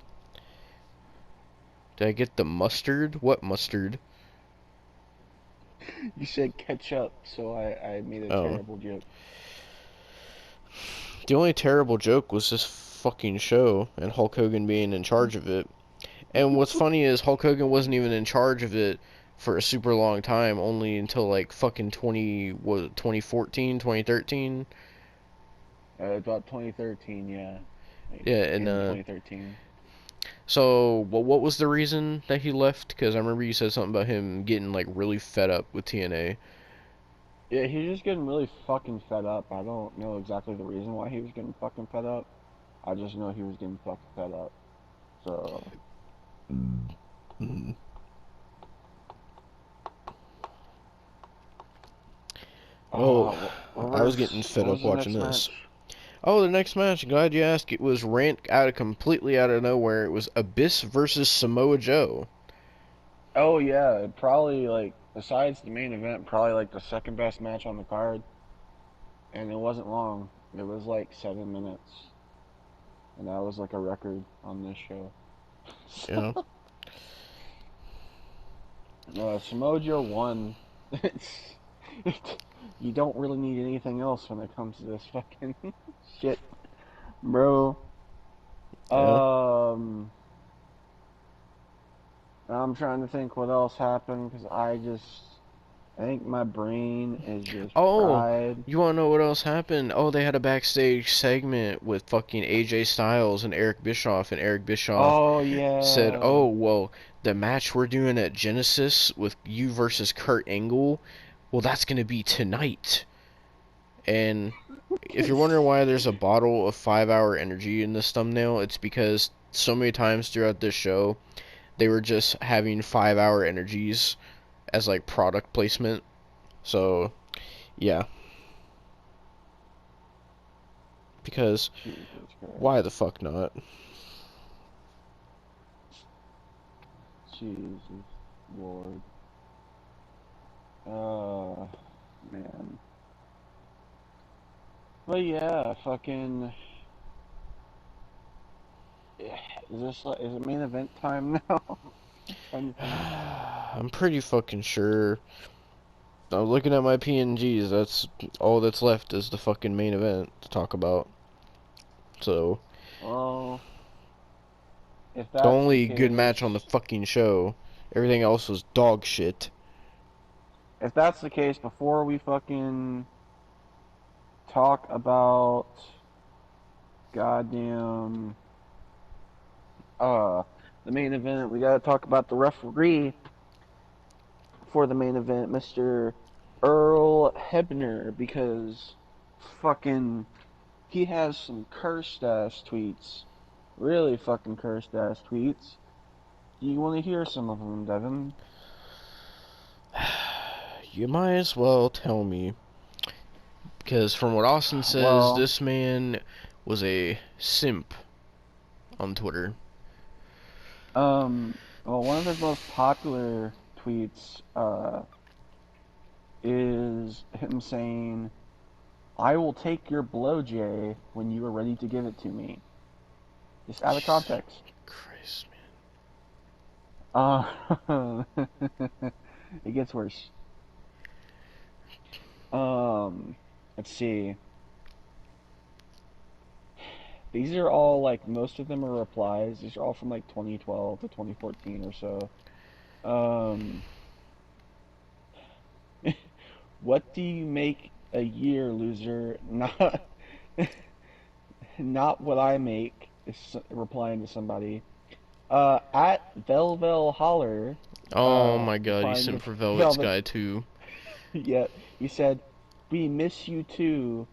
Did I get the mustard? What mustard? You said catch up, so I made a Oh. terrible joke. The only terrible joke was this fucking show and Hulk Hogan being in charge of it. And what's funny is Hulk Hogan wasn't even in charge of it for a super long time, only until like fucking 2014, 2013. About 2013, yeah. Like, Yeah, and in 2013. so what was the reason that he left? Because I remember you said something about him getting like really fed up with TNA. Yeah, he was just getting really fucking fed up. I don't know exactly the reason why he was getting fucking fed up. I just know he was getting fucking fed up. So, Mm. Well, I was getting fed what up was the watching next this. match? Oh, the next match. Glad you asked. It was completely out of nowhere. It was Abyss versus Samoa Joe. Oh yeah, probably like besides the main event, probably like the second best match on the card, and it wasn't long. It was like 7 minutes, and that was like a record on this show. Yeah. Samoa Joe won. You don't really need anything else when it comes to this fucking shit, bro. Yeah. Um, I'm trying to think what else happened because I think my brain is just Oh, fried. you wanna know what else happened? Oh, they had a backstage segment with fucking AJ Styles and Eric Bischoff, and Eric Bischoff Oh said, yeah. "Oh, well, the match we're doing at Genesis with you versus Kurt Angle, well, that's gonna be tonight." And if you're wondering why there's a bottle of 5-Hour Energy in this thumbnail, it's because so many times throughout this show, they were just having 5-Hour Energies as like product placement. So, yeah. Because Jesus why Christ. the fuck not? Jesus Lord. Oh man. But yeah, fucking. Is this like is it main event time now? I'm trying to think. I'm pretty fucking sure. I'm looking at my PNGs. That's all that's left is the fucking main event to talk about. So, Well, if the that's the only good match on the case, fucking show. Everything else was dog shit. before we fucking talk about goddamn uh the main event, we gotta talk about the referee for the main event, Mr. Earl Hebner, because fucking he has some cursed ass tweets. Really fucking cursed ass tweets. Do you want to hear some of them, Devon? You might as well tell me. Because from what Austin says, Well, this man was a simp on Twitter. one of his most popular tweets is him saying, "I will take your blow, Jay, when you are ready to give it to me." Just out of Jesus context. Christ, Uh, it gets worse. Um, let's see. These are all like most of them are replies. These are all from like 2012 to 2014 or so. Um, what do you make a year, loser? Not not what I make. Is replying to somebody. At Velvel Holler, man. Oh my god, he replying sent to for Velvet Velvet. Sky too. Yeah, he said, "We miss you too,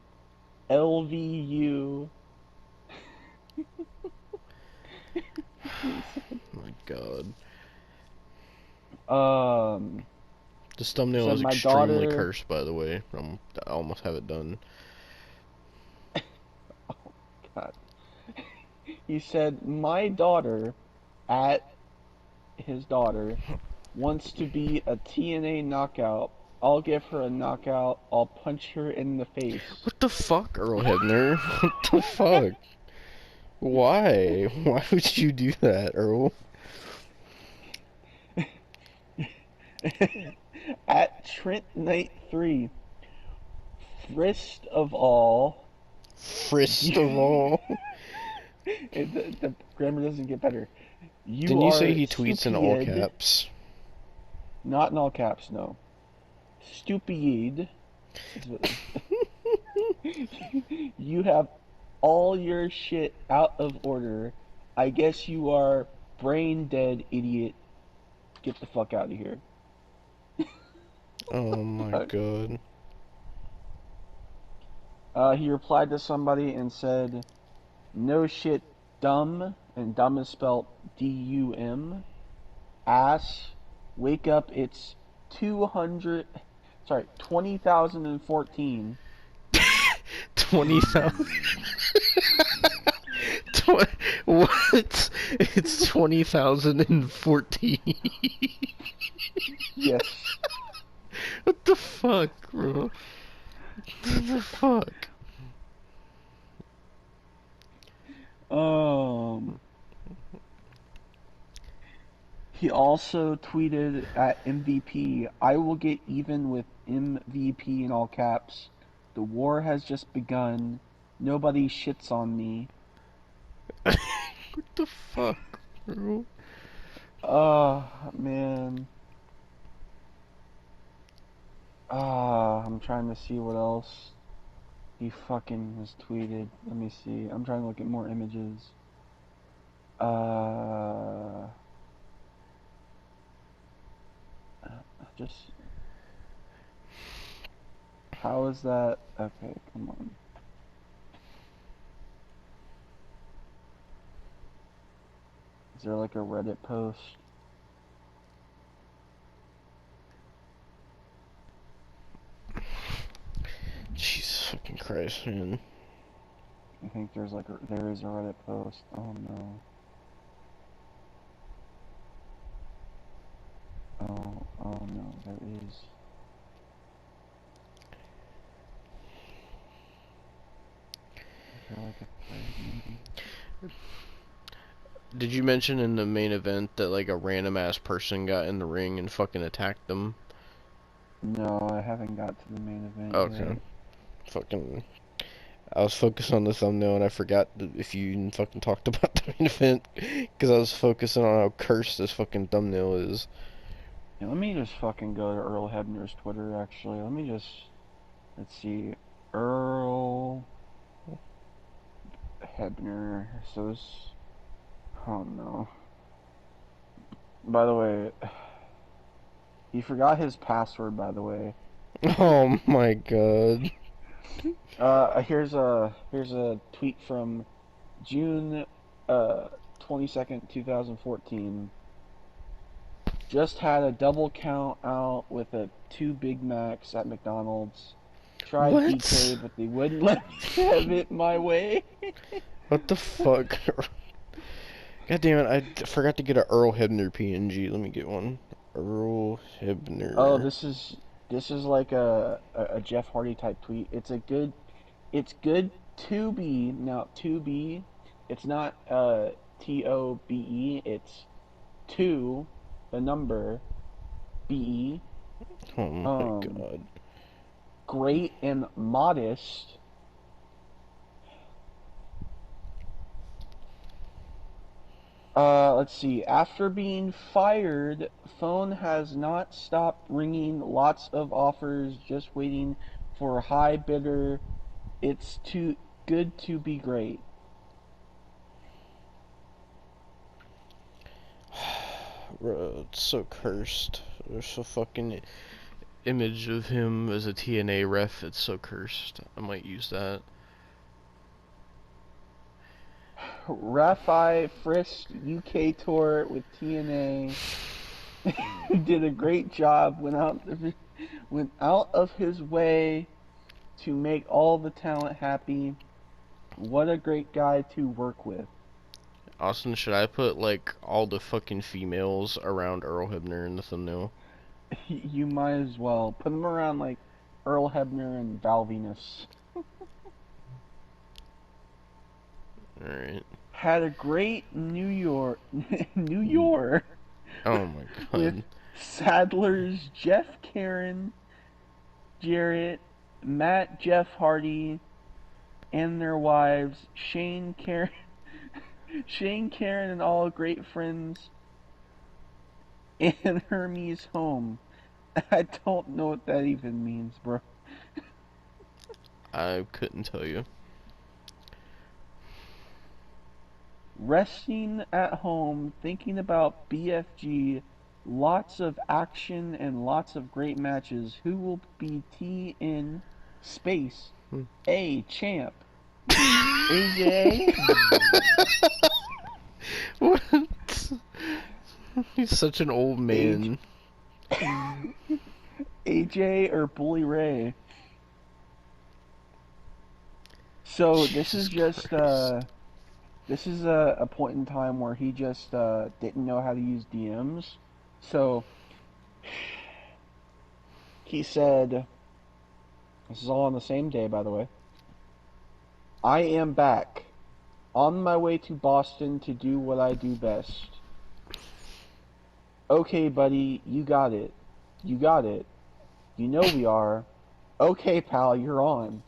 LVU." My god. um, This he thumbnail said, is "My extremely daughter." cursed, by the way. I almost have it done. Oh God. He said, "My daughter," at his daughter, "wants to be a TNA knockout. I'll give her a knockout. I'll punch her in the face." What the fuck, Earl Hebner? What the fuck? Why? Why would you do that, Earl? At Trent Knight 3. First of all, First of all. the grammar doesn't get better. You Didn't you say are he tweets in all stupid. caps? Not in all caps, no. Stupid. You have all your shit out of order. I guess you are brain dead, idiot. Get the fuck out of here. Oh my god. He replied to somebody and said, "No shit, dumb," and dumb is spelled D-U-M. Ass, wake up, it's 20,014. 20,000. What? It's 20,014. Yes. What the fuck, bro? What the fuck? He also tweeted at MVP, "I will get even with MVP in all caps. The war has just begun. Nobody shits on me." What the fuck, bro? Oh, man. I'm trying to see what else he fucking has tweeted. Let me see. I'm trying to look at more images. Just. How is that? Okay, come on. Is there like a Reddit post? Jesus fucking Christ, man. I think there is a Reddit post. Oh no. Oh no, there is. Is there like a thread maybe? Did you mention in the main event that like a random ass person got in the ring and fucking attacked them? No, I haven't got to the main event Okay. yet. Fucking. I was focused on the thumbnail and I forgot if you even fucking talked about the main event because I was focusing on how cursed this fucking thumbnail is. Yeah, let me just fucking go to Earl Hebner's Twitter actually. Let's see. Earl Hebner. So this. Oh no. By the way, he forgot his password, by the way. Oh my god. Here's a tweet from June 22nd, 2014. Just had a double count out with a 2 Big Macs at McDonald's. Tried What? BK, but they wouldn't let me have it my way. What the fuck? God damn it, I forgot to get a Earl Hebner PNG. Let me get one. Earl Hebner. Oh, this is like a Jeff Hardy type tweet. It's good to be now to be. It's not TOBE. It's to the number BE. Oh my god. Great and modest. Let's see. After being fired, phone has not stopped ringing. Lots of offers, just waiting for a high bidder. It's too good to be great. Bro, it's so cursed. There's a fucking image of him as a TNA ref. It's so cursed. I might use that. Rafi Frisk UK tour with TNA. Did a great job. Went out of his way to make all the talent happy. What a great guy to work with. Austin, should I put like all the fucking females around Earl Hebner in the thumbnail? You might as well put them around like Earl Hebner and Val Venus. Alright. Had a great New York Oh my with god. Sadler's Jeff Karen Jarrett, Matt, Jeff Hardy, and their wives, Shane, Karen, Shane, Karen, and all great friends, and Hermes home. I don't know what that even means, bro. I couldn't tell you. Resting at home, thinking about BFG, lots of action and lots of great matches. Who will be TN space A champ? AJ? What? He's such an old man. AJ or Bully Ray? So this is just this is a point in time where he just didn't know how to use DMs. So he said, this is all on the same day, by the way. I am back, on my way to Boston to do what I do best. Okay, buddy, you got it. You got it. You know we are. Okay, pal, you're on.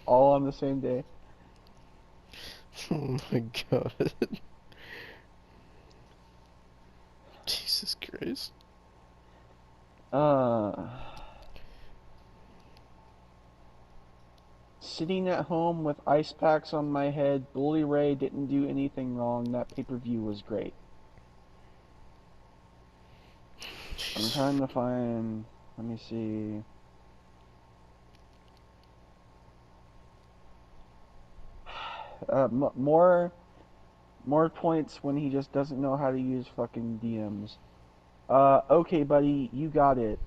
All on the same day. Oh my god. Jesus Christ. Sitting at home with ice packs on my head, Bully Ray didn't do anything wrong. That pay-per-view was great. I'm trying to find, let me see. More points when he just doesn't know how to use fucking DMs. Okay, buddy, you got it.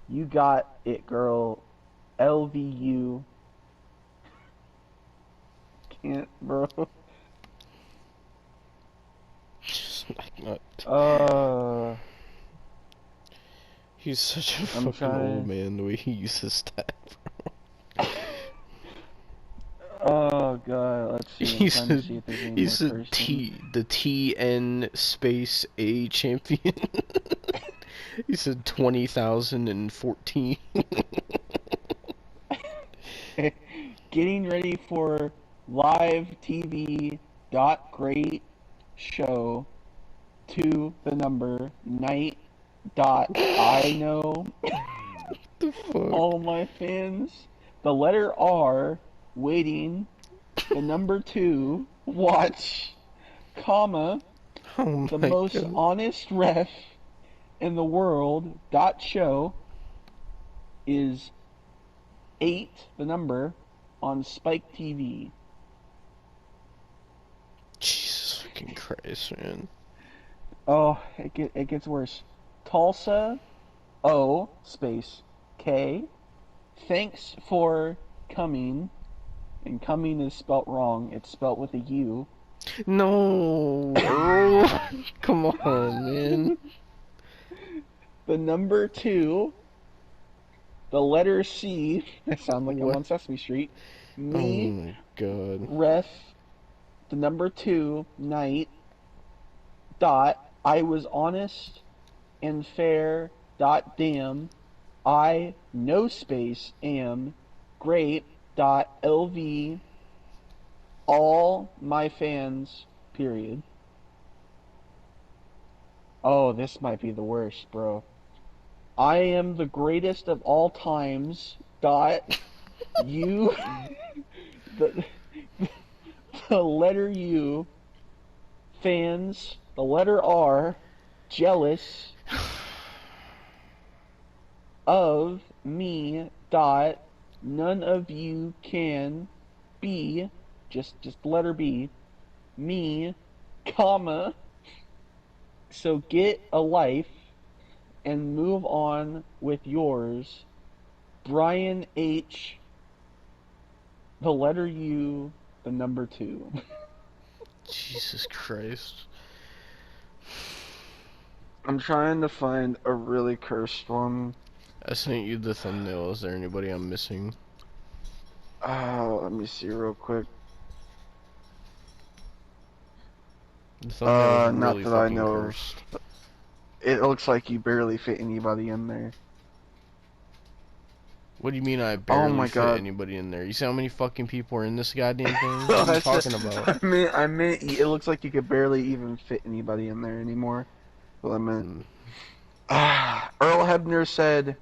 You got it, girl. LVU. Can't, bro. He's such a fucking old man the way he uses that, bro. Oh god, let's see. He said, see if there's any he more said cursing. the TN space A champion. He said 20,014. Getting ready for live TV great show to the number night I know The fuck? all my fans. The letter R waiting. The number 2 watch, comma, Oh the my most god. honest ref in the world show is 8 the number on Spike TV. Jesus fucking Christ, man. Oh, it gets worse. Tulsa O space K. Thanks for coming. And coming is spelt wrong. It's spelt with a U. No, Earl. Come on, man. The number 2. The letter C. That sounds like I'm on Sesame Street. Me. Oh my god. Ref. The number 2. Night. I was honest and fair. Damn. I no space am great. LV. All my fans. Period. Oh, this might be the worst, bro. I am the greatest of all times. You. the, the letter U. Fans. The letter R. Jealous of me. None of you can be. Just letter B. Me. Comma. So get a life and move on with yours. Brian H. The letter U. The number 2. Jesus Christ. I'm trying to find a really cursed one. I sent you the thumbnail. Is there anybody I'm missing? Let me see real quick. The thumbnail is Not really that I fucking know cursed. of. It looks like you barely fit anybody in there. What do you mean I Oh barely my fit god. anybody in there? You see how many fucking people are in this goddamn thing? What are you talking about? I meant, it looks like you could barely even fit anybody in there anymore. Well, I meant. Earl Hebner said,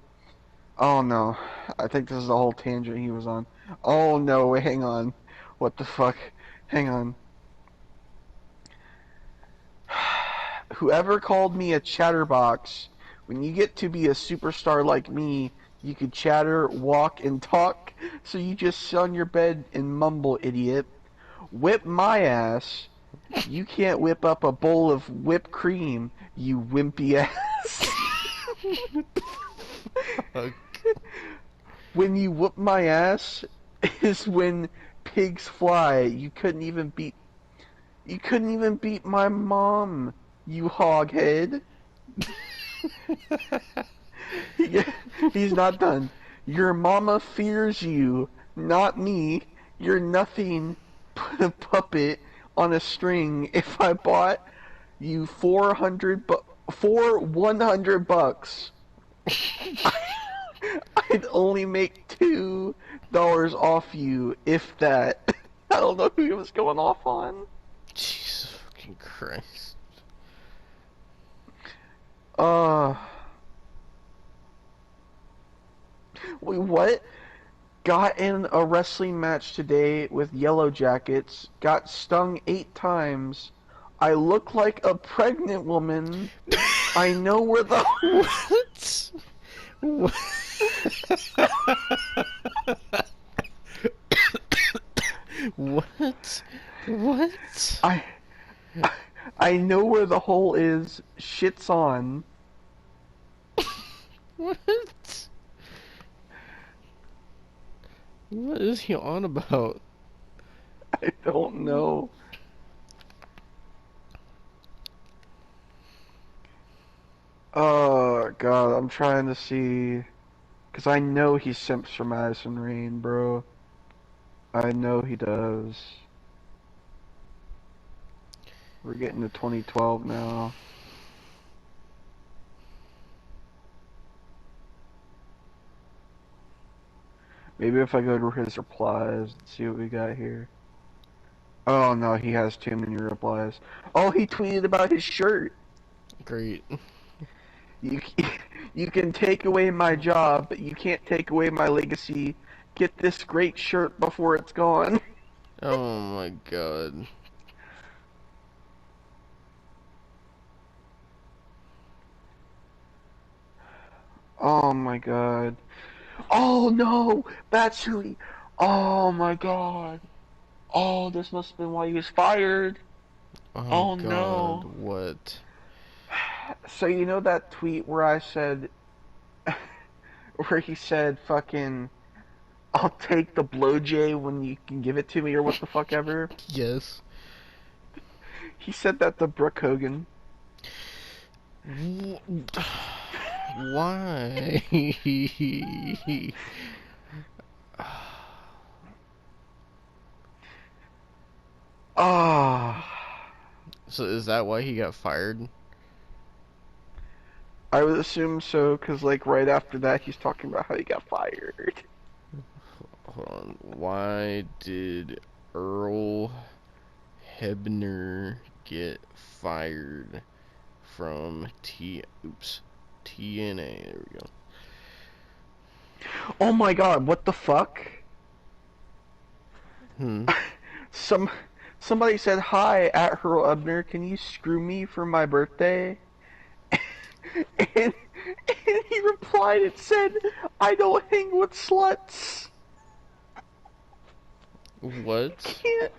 oh no, I think this is the whole tangent he was on. Oh no, wait, hang on. What the fuck? Hang on. Whoever called me a chatterbox, when you get to be a superstar like me, you could chatter, walk, and talk, so you just sit on your bed and mumble, idiot. Whip my ass. You can't whip up a bowl of whipped cream, you wimpy ass. Fuck. When you whoop my ass is when pigs fly. You couldn't even beat my mom, you hoghead. He, he's not done. Your mama fears you, not me. You're nothing but a puppet on a string. If I bought you for $100, I'd only make $2 off you, if that. I don't know who he was going off on. Jesus fucking Christ. Wait, what? Got in a wrestling match today with Yellow Jackets. Got stung 8 times. I look like a pregnant woman. I know where the... What? What? What? What? I know where the hole is. Shit's on. What? What is he on about? I don't know. Oh, God, I'm trying to see... Because I know he simps for Madison Rain, bro. I know he does. We're getting to 2012 now. Maybe if I go to his replies and see what we got here. Oh no, he has too many replies. Oh, he tweeted about his shirt. Great. You, you can take away my job, but you can't take away my legacy. Get this great shirt before it's gone. Oh my god. Oh my god. Oh no, that's who he... Oh my god. Oh, this must have been why he was fired. Oh Oh god, no. what? So you know that tweet where I said... where he said fucking... I'll take the blowjay when you can give it to me or what the fuck ever? Yes. He said that to Brooke Hogan. Why? Ah, So is that why he got fired? I would assume so, because like right after that he's talking about how he got fired. Hold on. Why did Earl Hebner get fired from TNA? There we go. Oh my god, what the fuck? Somebody said, hi, at Hurl Ebner, can you screw me for my birthday? and, and he replied and said, I don't hang with sluts. What? Can't.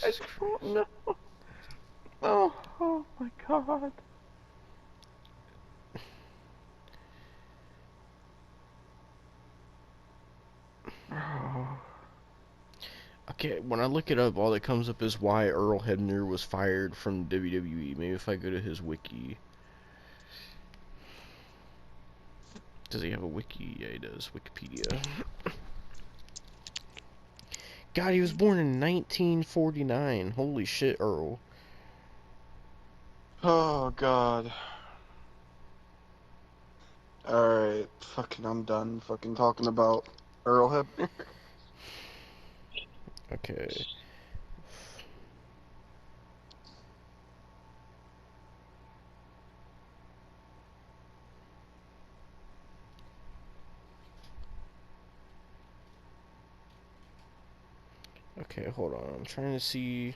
I don't know. Oh my god. Oh. Okay, when I look it up, all that comes up is why Earl Hebner was fired from WWE. Maybe if I go to his wiki. Does he have a wiki? Yeah, he does. Wikipedia. God, he was born in 1949. Holy shit, Earl. Oh God. Alright, fucking I'm done fucking talking about Earl Hebner. Okay. Okay, hold on. I'm trying to see.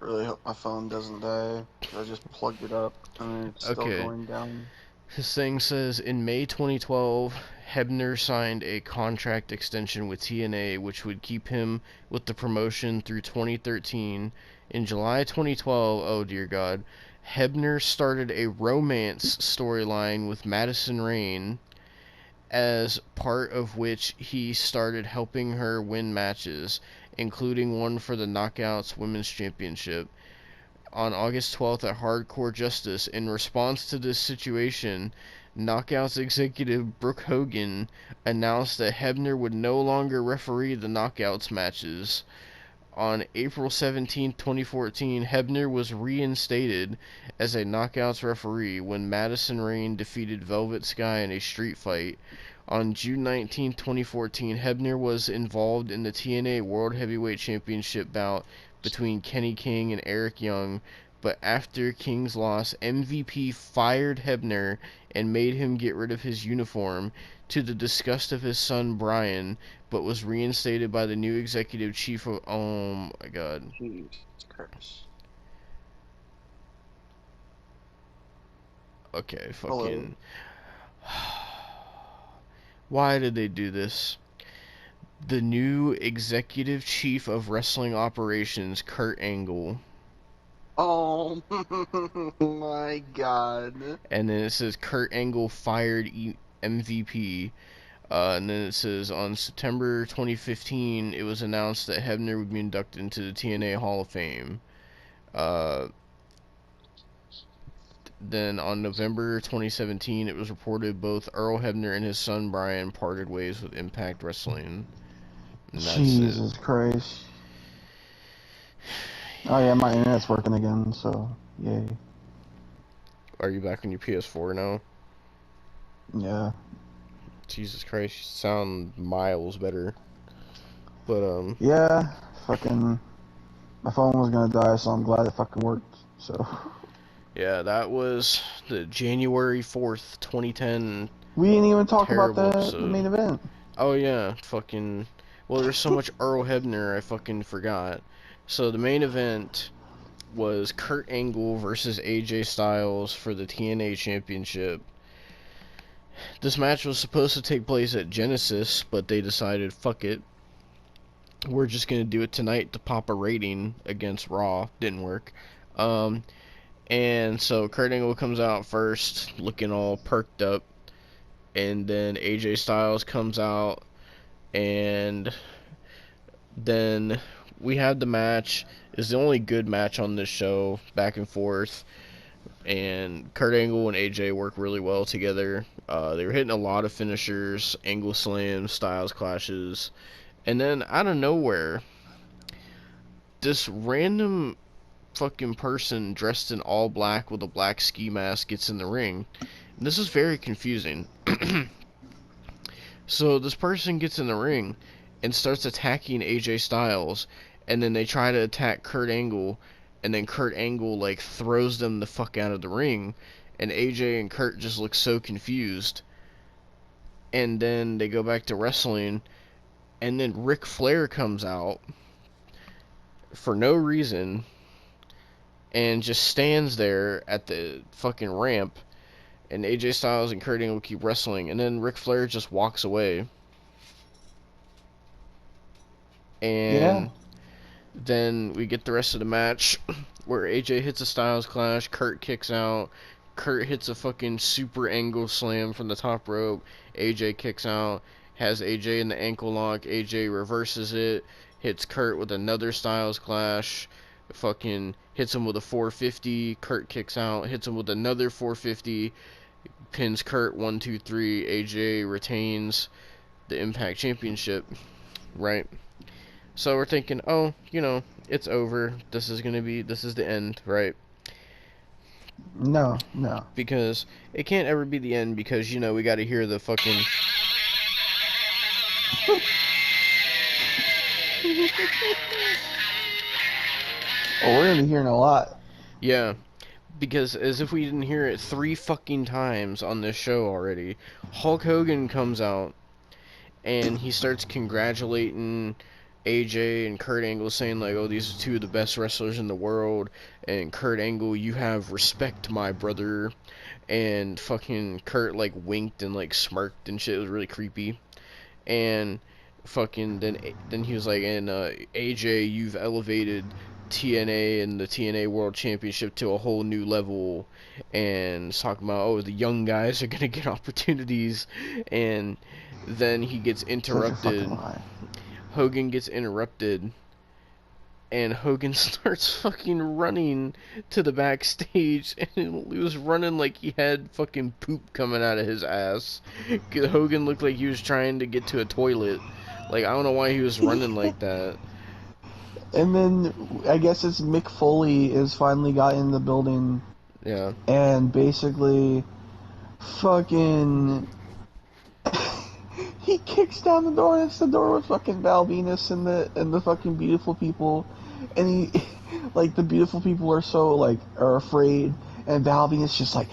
I really hope my phone doesn't die. I just plugged it up and it's still Okay. going down. His thing says in May 2012, Hebner signed a contract extension with TNA, which would keep him with the promotion through 2013. In July 2012, oh dear God, Hebner started a romance storyline with Madison Rayne, as part of which he started helping her win matches, including one for the Knockouts Women's Championship. On August 12th at Hardcore Justice, in response to this situation, Knockouts executive Brooke Hogan announced that Hebner would no longer referee the Knockouts matches. On April 17, 2014, Hebner was reinstated as a Knockouts referee when Madison Rayne defeated Velvet Sky in a street fight. On June 19, 2014, Hebner was involved in the TNA World Heavyweight Championship bout between Kenny King and Eric Young, but after King's loss, MVP fired Hebner and made him get rid of his uniform, to the disgust of his son Brian, but was reinstated by the new executive chief of... Oh my God. Jesus Christ. Okay, Hello. fucking... Why did they do this? The new executive chief of wrestling operations, Kurt Angle. Oh my God. And then it says Kurt Angle fired MVP. And then it says on September 2015, it was announced that Hebner would be inducted into the TNA Hall of Fame. Then on November 2017, it was reported both Earl Hebner and his son Brian parted ways with Impact Wrestling. And that's it. Jesus Christ. Oh yeah, my internet's working again, so yay. Are you back on your PS4 now? Yeah. Jesus Christ, you sound miles better. But Yeah, fucking my phone was gonna die, so I'm glad it fucking worked. So yeah, that was the January 4th, 2010 we didn't even talk about terrible the main episode. event. Oh yeah, fucking. Well, there's so much Earl Hebner, I fucking forgot. So the main event was Kurt Angle versus AJ Styles for the TNA Championship. This match was supposed to take place at Genesis, but they decided, fuck it, we're just gonna do it tonight to pop a rating against Raw. Didn't work. And so Kurt Angle comes out first, looking all perked up, and then AJ Styles comes out, and then we had the match. It's the only good match on this show, back and forth. And Kurt Angle and AJ work really well together. They were hitting a lot of finishers, angle slams, styles clashes. And then out of nowhere, this random fucking person dressed in all black with a black ski mask gets in the ring. And this is very confusing. So this person gets in the ring and starts attacking AJ Styles, and then they try to attack Kurt Angle, and then Kurt Angle like throws them the fuck out of the ring, and AJ and Kurt just look so confused. And then they go back to wrestling, and then Ric Flair comes out for no reason and just stands there at the fucking ramp, and AJ Styles and Kurt Angle keep wrestling, and then Ric Flair just walks away. Yeah. And then we get the rest of the match where AJ hits a Styles Clash, Kurt kicks out, Kurt hits a fucking super angle slam from the top rope, AJ kicks out, has AJ in the ankle lock, AJ reverses it, hits Kurt with another Styles Clash, fucking hits him with a 450, Kurt kicks out, hits him with another 450, pins Kurt 1, 2, 3. AJ retains the Impact Championship, right? So we're thinking, oh, it's over. This is the end, right? No. Because it can't ever be the end because, we got to hear the fucking... Oh, we're gonna be hearing a lot. Yeah, because as if we didn't hear it 3 fucking times on this show already, Hulk Hogan comes out and he starts congratulating AJ and Kurt Angle, saying like, oh, these are 2 of the best wrestlers in the world, and Kurt Angle, you have respect, my brother, and fucking Kurt like winked and like smirked and shit. It was really creepy. And fucking then he was like, and AJ, you've elevated TNA and the TNA World Championship to a whole new level, and talking about, oh, the young guys are gonna get opportunities. And then he gets interrupted. Hogan gets interrupted, and Hogan starts fucking running to the backstage, and he was running like he had fucking poop coming out of his ass. Hogan looked like he was trying to get to a toilet. Like, I don't know why he was running like that. And then I guess it's Mick Foley is finally got in the building. Yeah. And basically, fucking, he kicks down the door, and it's the door with fucking Val Venus and the fucking beautiful people, and he, like, the beautiful people are afraid, and Val Venus just like,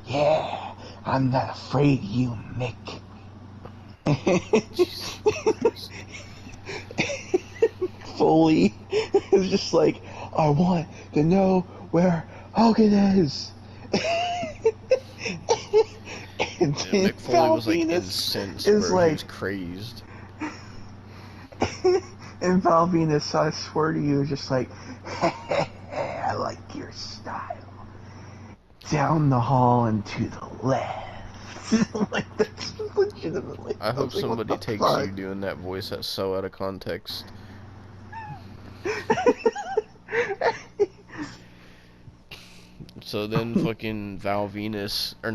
yeah, I'm not afraid of you, Mick. Foley is just like, I want to know where Hogan is. And Mick Foley was like incensed, bro. He was crazed. And Val Venus, I swear to you, is just like, I like your style. Down the hall and to the left. Like, that's legitimately. I hope somebody takes you doing that voice that's so out of context. So then fucking Val Venus goes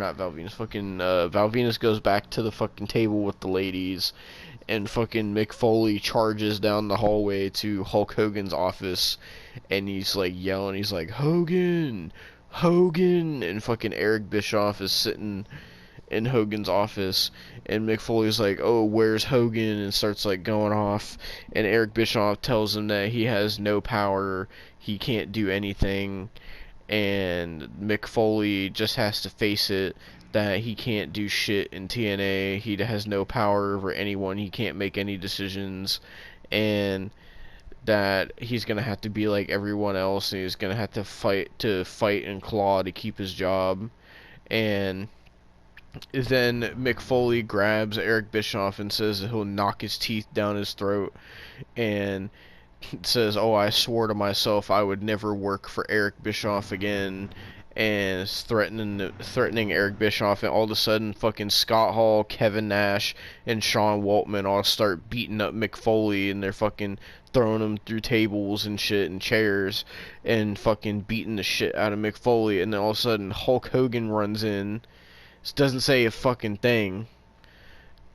back to the fucking table with the ladies, and fucking Mick Foley charges down the hallway to Hulk Hogan's office, and he's like yelling, he's like, Hogan! And fucking Eric Bischoff is sitting in Hogan's office, and Mick Foley's like, oh, where's Hogan? And starts like going off, and Eric Bischoff tells him that he has no power, he can't do anything, and Mick Foley just has to face it, that he can't do shit in TNA, he has no power over anyone, he can't make any decisions, and that he's gonna have to be like everyone else, and he's gonna have to fight and claw to keep his job. And then Mick Foley grabs Eric Bischoff and says that he'll knock his teeth down his throat, and says, oh, I swore to myself I would never work for Eric Bischoff again, and is threatening Eric Bischoff, and all of a sudden fucking Scott Hall, Kevin Nash, and Sean Waltman all start beating up Mick Foley, and they're fucking throwing him through tables and shit and chairs, and fucking beating the shit out of Mick Foley, and then all of a sudden Hulk Hogan runs in, doesn't say a fucking thing,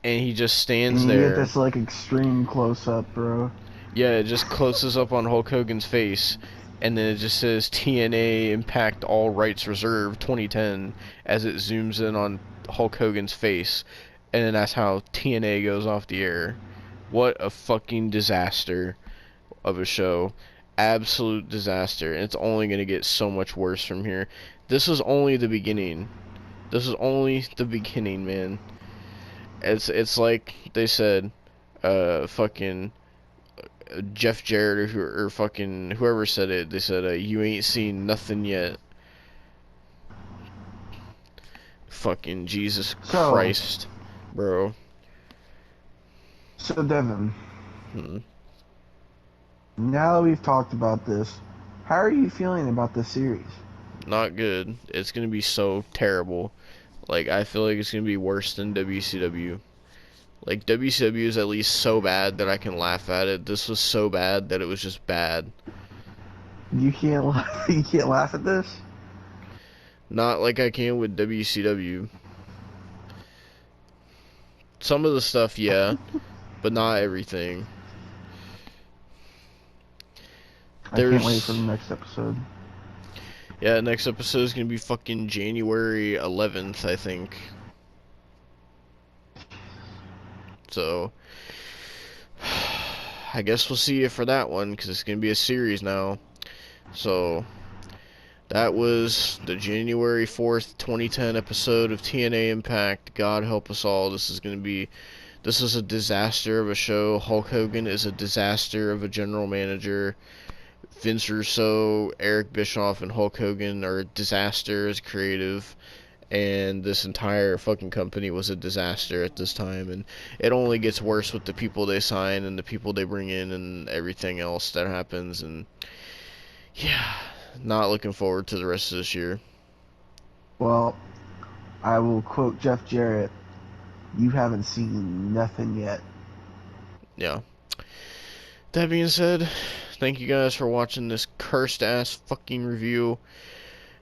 and he just stands there. You get this like extreme close up, bro. Yeah, it just closes up on Hulk Hogan's face, and then it just says TNA Impact All Rights Reserved 2010 as it zooms in on Hulk Hogan's face, and then that's how TNA goes off the air. What a fucking disaster of a show. Absolute disaster, and it's only going to get so much worse from here. This is only the beginning. This is only the beginning, man. It's like they said, fucking Jeff Jarrett or fucking whoever said it, they said, you ain't seen nothing yet. Fucking Jesus Christ, bro. So, Devon, now that we've talked about this, how are you feeling about this series? Not good. It's gonna be so terrible. Like, I feel like it's gonna be worse than WCW. Like, WCW is at least so bad that I can laugh at it. This was so bad that it was just bad. You can't laugh at this? Not like I can with WCW. Some of the stuff, yeah, but not everything. I can't wait for the next episode. Yeah, next episode is gonna be fucking January 11th, I think. So, I guess we'll see you for that one, because it's gonna be a series now. So, that was the January 4th, 2010 episode of TNA Impact. God help us all. This is a disaster of a show. Hulk Hogan is a disaster of a general manager. Vince Russo, Eric Bischoff, and Hulk Hogan are a disaster as creative. And this entire fucking company was a disaster at this time. And it only gets worse with the people they sign and the people they bring in and everything else that happens. And yeah, not looking forward to the rest of this year. Well, I will quote Jeff Jarrett. You haven't seen nothing yet. Yeah. That being said, thank you guys for watching this cursed ass fucking review.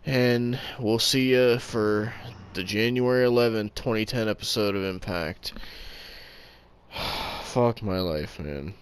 And we'll see you for the January 11th, 2010 episode of Impact. Fuck my life, man.